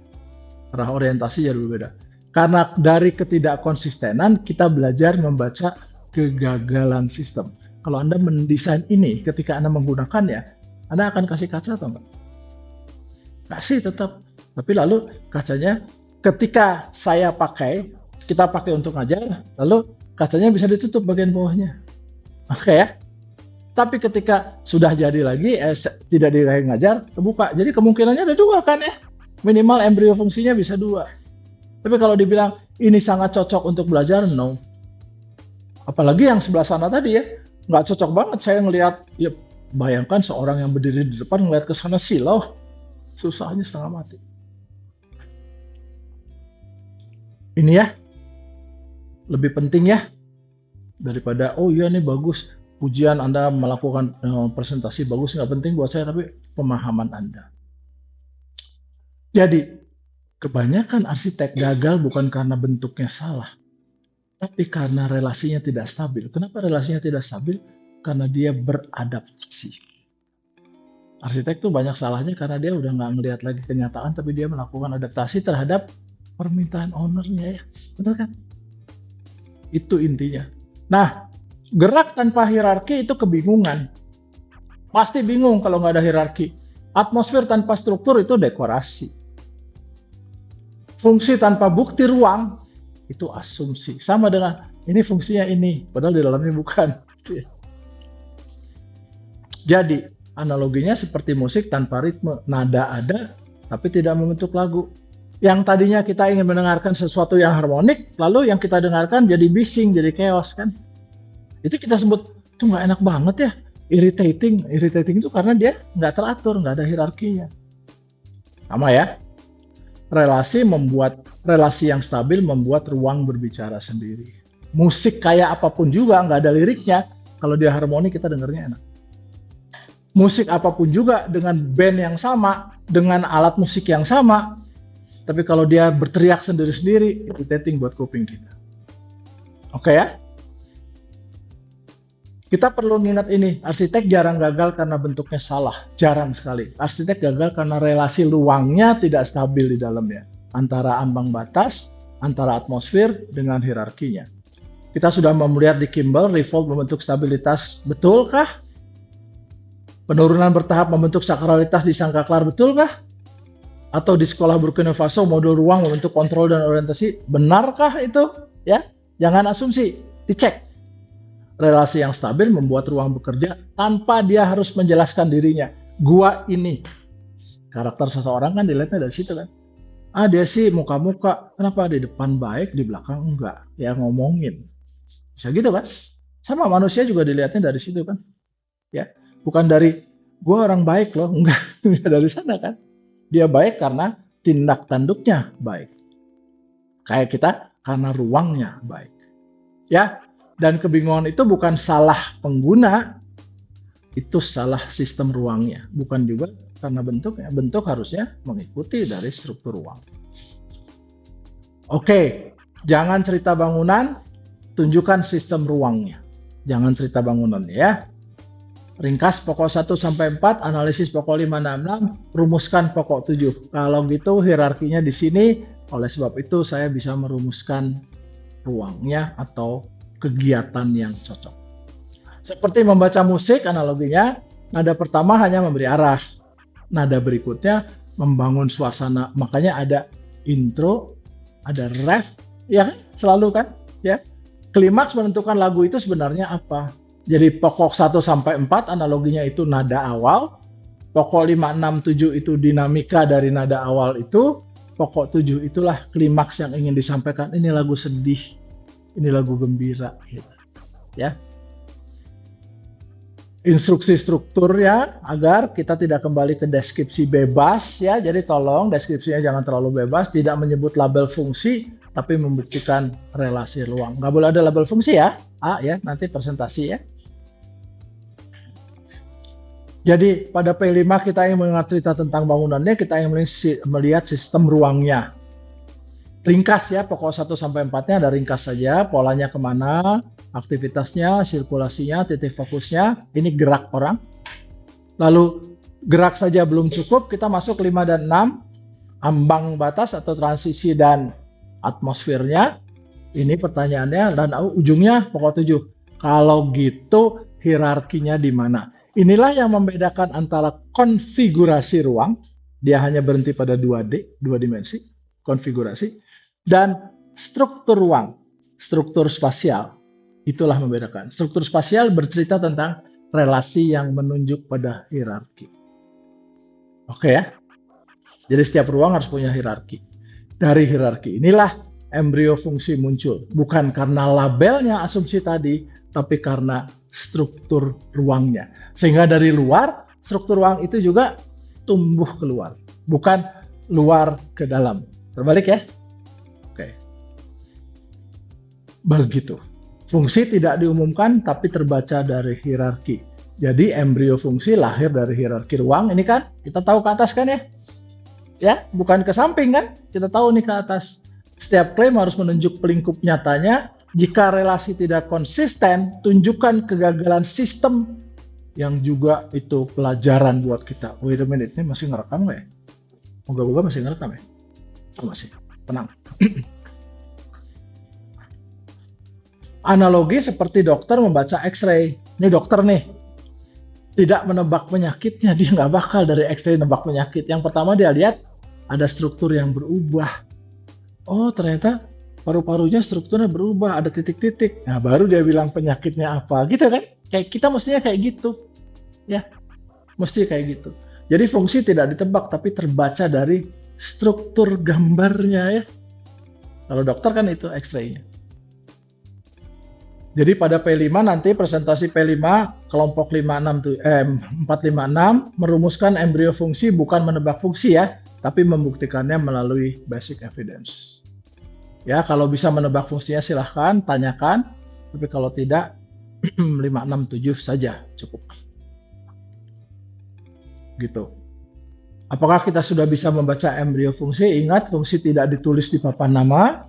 Arah orientasi jadi berbeda. Karena dari ketidakkonsistenan kita belajar membaca kegagalan sistem. Kalau Anda mendesain ini, ketika Anda menggunakannya, Anda akan kasih kaca atau enggak? Kasih tetap. Tapi lalu kacanya ketika kita pakai untuk ngajar, lalu kacanya bisa ditutup bagian bawahnya. Oke ya. Tapi ketika sudah jadi lagi, tidak diraih ngajar, terbuka. Jadi kemungkinannya ada 2 kan ya. Minimal embrio fungsinya bisa 2. Tapi kalau dibilang ini sangat cocok untuk belajar, no. Apalagi yang sebelah sana tadi ya, nggak cocok banget saya ngelihat. Ya, bayangkan seorang yang berdiri di depan ngelihat ke sana silau, susahnya setengah mati. Ini ya, lebih penting ya, Daripada, oh iya nih bagus, pujian Anda melakukan presentasi bagus, nggak penting buat saya, tapi pemahaman Anda. Jadi, kebanyakan arsitek gagal bukan karena bentuknya salah, tapi karena relasinya tidak stabil. Kenapa relasinya tidak stabil? Karena dia beradaptasi. Arsitek tuh banyak salahnya karena dia udah nggak ngelihat lagi kenyataan, tapi dia melakukan adaptasi terhadap permintaan ownernya ya. Betul kan? Itu intinya. Nah, gerak tanpa hierarki itu kebingungan. Pasti bingung kalau nggak ada hierarki. Atmosfer tanpa struktur itu dekorasi. Fungsi tanpa bukti ruang itu asumsi. Sama dengan ini fungsinya ini, padahal di dalamnya bukan. Jadi, analoginya seperti musik tanpa ritme. Nada ada, tapi tidak membentuk lagu. Yang tadinya kita ingin mendengarkan sesuatu yang harmonik, lalu yang kita dengarkan jadi bising, jadi chaos kan. Itu kita sebut, itu nggak enak banget ya. Irritating. Irritating itu karena dia nggak teratur, nggak ada hierarkinya. Sama ya. Relasi yang stabil membuat ruang berbicara sendiri. Musik kayak apapun juga, nggak ada liriknya. Kalau dia harmoni, kita dengarnya enak. Musik apapun juga dengan band yang sama, dengan alat musik yang sama, tapi kalau dia berteriak sendiri-sendiri, irritating buat kuping kita. Oke ya? Kita perlu ingat ini, arsitek jarang gagal karena bentuknya salah, jarang sekali. Arsitek gagal karena relasi ruangnya tidak stabil di dalamnya, antara ambang batas, antara atmosfer dengan hierarkinya. Kita sudah melihat di Kimball, Revolt membentuk stabilitas, betulkah? Penurunan bertahap membentuk sakralitas di Sangkaklar, betulkah? Atau di sekolah Burkina Faso modul ruang membentuk kontrol dan orientasi, benarkah itu? Ya, jangan asumsi, dicek. Relasi yang stabil membuat ruang bekerja tanpa dia harus menjelaskan dirinya. Gua ini. Karakter seseorang kan dilihatnya dari situ kan. Dia sih muka-muka, kenapa di depan baik, di belakang enggak? Ya ngomongin. Bisa gitu kan? Sama manusia juga dilihatnya dari situ kan. Ya. Bukan dari, gue orang baik loh, enggak dari sana kan. Dia baik karena tindak tanduknya baik. Kayak kita, karena ruangnya baik. Ya, dan kebingungan itu bukan salah pengguna, itu salah sistem ruangnya. Bukan juga karena bentuknya. Bentuk harusnya mengikuti dari struktur ruang. Oke, jangan cerita bangunan, tunjukkan sistem ruangnya. Jangan cerita bangunan ya. Ringkas pokok 1 sampai 4, analisis pokok 5 6, rumuskan pokok 7. Kalau gitu hierarkinya di sini, oleh sebab itu saya bisa merumuskan ruangnya atau kegiatan yang cocok. Seperti membaca musik, analoginya, nada pertama hanya memberi arah. Nada berikutnya membangun suasana. Makanya ada intro, ada ref, ya kan? Selalu kan? Ya. Klimaks menentukan lagu itu sebenarnya apa. Jadi pokok 1 sampai 4 analoginya itu nada awal, pokok 5, 6, 7 itu dinamika dari nada awal itu, pokok 7 itulah klimaks yang ingin disampaikan. Ini lagu sedih, ini lagu gembira gitu. Ya. Instruksi strukturnya agar kita tidak kembali ke deskripsi bebas ya. Jadi tolong deskripsinya jangan terlalu bebas, tidak menyebut label fungsi tapi membuktikan relasi ruang. Nggak boleh ada label fungsi ya. Ya, nanti presentasi ya. Jadi pada P5 kita ingin mengenal cerita tentang bangunannya, kita ingin melihat sistem ruangnya. Ringkas ya, pokok 1 sampai 4-nya ada ringkas saja, polanya kemana, aktivitasnya, sirkulasinya, titik fokusnya, ini gerak orang. Lalu gerak saja belum cukup, kita masuk 5 dan 6, ambang batas atau transisi dan atmosfernya. Ini pertanyaannya, dan ujungnya pokok 7. Kalau gitu hierarkinya di mana? Inilah yang membedakan antara konfigurasi ruang, dia hanya berhenti pada 2D, 2 dimensi, konfigurasi, dan struktur ruang, struktur spasial. Itulah membedakan. Struktur spasial bercerita tentang relasi yang menunjuk pada hierarki. Oke ya? Jadi setiap ruang harus punya hierarki. Dari hierarki inilah embrio fungsi muncul. Bukan karena labelnya asumsi tadi, tapi karena struktur ruangnya. Sehingga dari luar, struktur ruang itu juga tumbuh keluar. Bukan luar ke dalam. Terbalik ya? Oke. Begitu. Fungsi tidak diumumkan tapi terbaca dari hierarki. Jadi embrio fungsi lahir dari hierarki ruang. Ini kan kita tahu ke atas kan ya? Ya, bukan ke samping kan? Kita tahu nih ke atas. Setiap klaim harus menunjuk pelingkup nyatanya. Jika relasi tidak konsisten, tunjukkan kegagalan sistem yang juga itu pelajaran buat kita. Wait a minute, ini masih ngerekam nggak ya? Moga-moga masih ngerekam ya? Oh, masih. Tenang. Analogi seperti dokter membaca X-ray. Ini dokter nih, tidak menebak penyakitnya, dia nggak bakal dari X-ray nebak penyakit. Yang pertama dia lihat ada struktur yang berubah. Oh ternyata paru-parunya strukturnya berubah, ada titik-titik. Nah baru dia bilang penyakitnya apa, gitu kan? Kayak kita mestinya kayak gitu, ya, mesti kayak gitu. Jadi fungsi tidak ditebak tapi terbaca dari struktur gambarnya ya. Kalau dokter kan itu X-ray-nya. Jadi pada P5 nanti presentasi P5 kelompok 456 merumuskan embrio fungsi bukan menebak fungsi ya, tapi membuktikannya melalui basic evidence. Ya, kalau bisa menebak fungsinya silahkan tanyakan, tapi kalau tidak 567 saja cukup. Gitu. Apakah kita sudah bisa membaca embrio fungsi? Ingat, fungsi tidak ditulis di papan nama,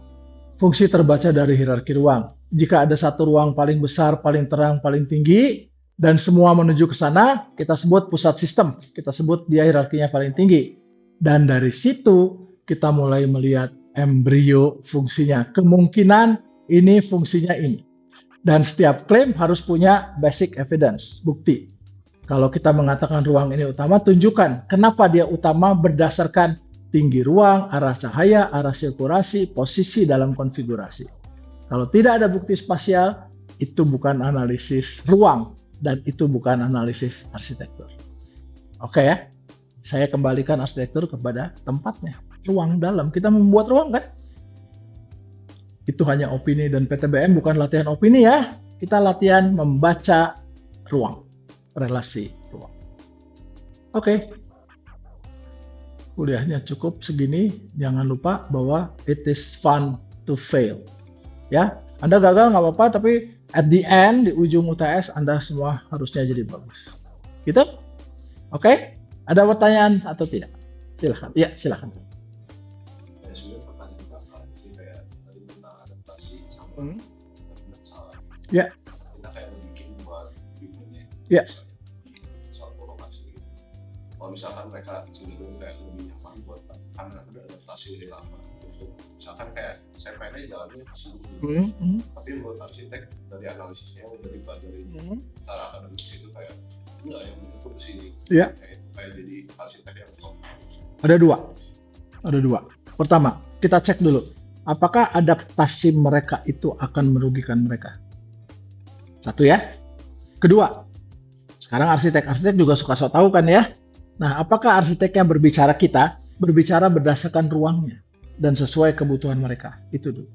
fungsi terbaca dari hierarki ruang. Jika ada satu ruang paling besar, paling terang, paling tinggi, dan semua menuju ke sana, kita sebut pusat sistem. Kita sebut dia hierarkinya paling tinggi. Dan dari situ, kita mulai melihat embrio fungsinya. Kemungkinan ini fungsinya ini. Dan setiap klaim harus punya basic evidence, bukti. Kalau kita mengatakan ruang ini utama, tunjukkan kenapa dia utama berdasarkan tinggi ruang, arah cahaya, arah sirkulasi, posisi dalam konfigurasi. Kalau tidak ada bukti spasial, itu bukan analisis ruang dan itu bukan analisis arsitektur. Oke ya, saya kembalikan arsitektur kepada tempatnya, ruang dalam. Kita membuat ruang kan? Itu hanya opini dan PTBM bukan latihan opini ya. Kita latihan membaca ruang, relasi ruang. Oke. Kuliahnya cukup segini. Jangan lupa bahwa it is fun to fail. Ya, Anda gagal nggak apa-apa, tapi at the end, di ujung UTS, Anda semua harusnya jadi bagus. Gitu? Oke? Ada pertanyaan atau tidak? Silahkan. Ya, silahkan. Ya, sebenarnya pertanyaan kakak sih kayak tadi tentang adaptasi sama salah. Ya. Kita kayak bikin buat humannya. Ya. Soal lokasi. Kalau misalkan mereka cenderung kayak lebih nyaman buat karena udah adaptasi lebih lama. Misalkan kayak saya pengennya jalannya ke sini, tapi menurut arsitek dari analisisnya udah dipelajari cara akademis itu kayak enggak yang menurutku ke sini. Iya. Kayak jadi arsitek yang sok. Ada dua. Pertama, kita cek dulu apakah adaptasi mereka itu akan merugikan mereka. Satu ya. Kedua, sekarang arsitek juga suka sok tahu kan ya. Nah, apakah arsitek yang berbicara berdasarkan ruangnya dan sesuai kebutuhan mereka, itu dulu.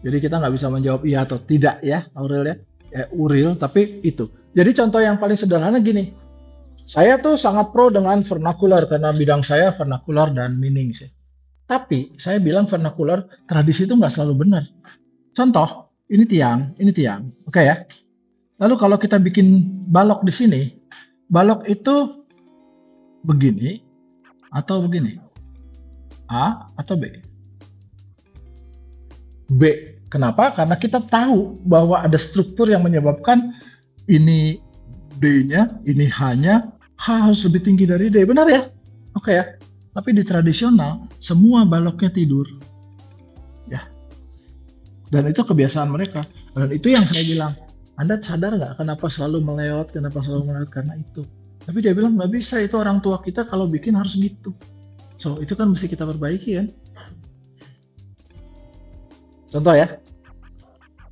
Jadi kita nggak bisa menjawab iya atau tidak ya, Aurel ya, Uril, tapi itu. Jadi contoh yang paling sederhana gini, saya tuh sangat pro dengan vernacular karena bidang saya vernacular dan meaning sih. Tapi saya bilang vernacular tradisi itu nggak selalu benar. Contoh, ini tiang, oke ya. Lalu kalau kita bikin balok di sini, balok itu begini atau begini. A atau B? B. Kenapa? Karena kita tahu bahwa ada struktur yang menyebabkan ini D-nya, ini H-nya, H harus lebih tinggi dari D. Benar ya? Oke ya. Tapi di tradisional, semua baloknya tidur. Ya. Dan itu kebiasaan mereka. Dan itu yang saya bilang, Anda sadar nggak kenapa selalu melewat? Karena itu. Tapi dia bilang, nggak bisa, itu orang tua kita kalau bikin harus gitu. So, itu kan mesti kita perbaiki kan. Contoh ya.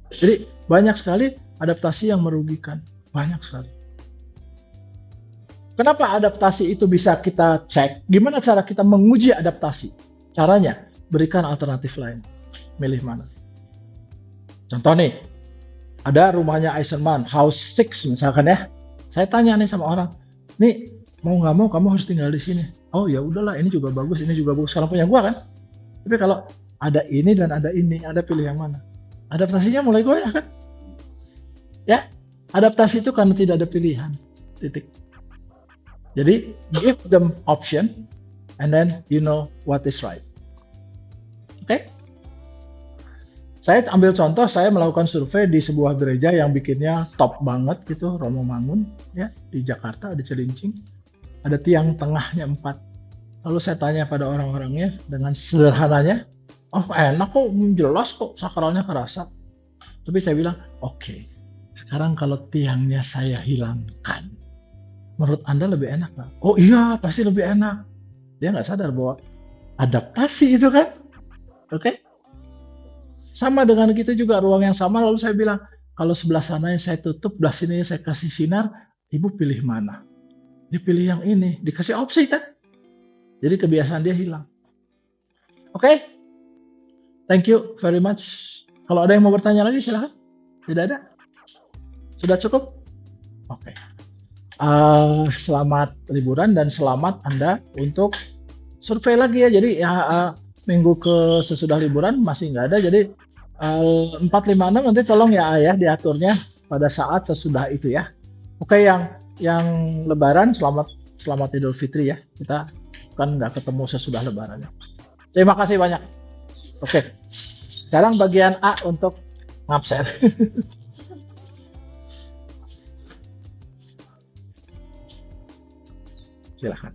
Jadi, banyak sekali adaptasi yang merugikan. Banyak sekali. Kenapa adaptasi itu bisa kita cek? Gimana cara kita menguji adaptasi? Caranya, berikan alternatif lain. Milih mana? Contoh nih, ada rumahnya Eisenman, House 6 misalkan ya. Saya tanya nih sama orang, nih mau nggak mau kamu harus tinggal di sini. Oh ya udahlah, ini juga bagus, kalau punya gua kan. Tapi kalau ada ini dan ada ini, Anda pilih yang mana? Adaptasinya mulai goyah kan? Ya, adaptasi itu karena tidak ada pilihan. Titik. Jadi, give them option, and then you know what is right. Oke? Saya ambil contoh, saya melakukan survei di sebuah gereja yang bikinnya top banget gitu, Romo Mangun, ya, di Jakarta, di Cilincing. Ada tiang tengahnya 4. Lalu saya tanya pada orang-orangnya dengan sederhananya, oh enak kok, jelas kok, sakralnya kerasa. Tapi saya bilang, oke, sekarang kalau tiangnya saya hilangkan, menurut Anda lebih enak nggak? Oh iya, pasti lebih enak. Dia nggak sadar bahwa adaptasi itu kan, oke? Sama dengan kita juga ruang yang sama, lalu saya bilang, kalau sebelah sana yang saya tutup, sebelah sini saya kasih sinar, ibu pilih mana? Dia pilih yang ini, dikasih opsi kan? Jadi kebiasaan dia hilang. Oke? Thank you very much. Kalau ada yang mau bertanya lagi silahkan. Tidak ada? Sudah cukup? Oke. Selamat liburan dan selamat Anda untuk survei lagi ya. Jadi minggu ke sesudah liburan masih nggak ada. Jadi 4, 5, 6 nanti tolong ya ayah diaturnya pada saat sesudah itu ya. Oke, yang Lebaran selamat Idul Fitri ya. Kita kan nggak ketemu sesudah Lebaran. Terima kasih banyak. Oke, sekarang bagian A untuk ngabsen. Silahkan.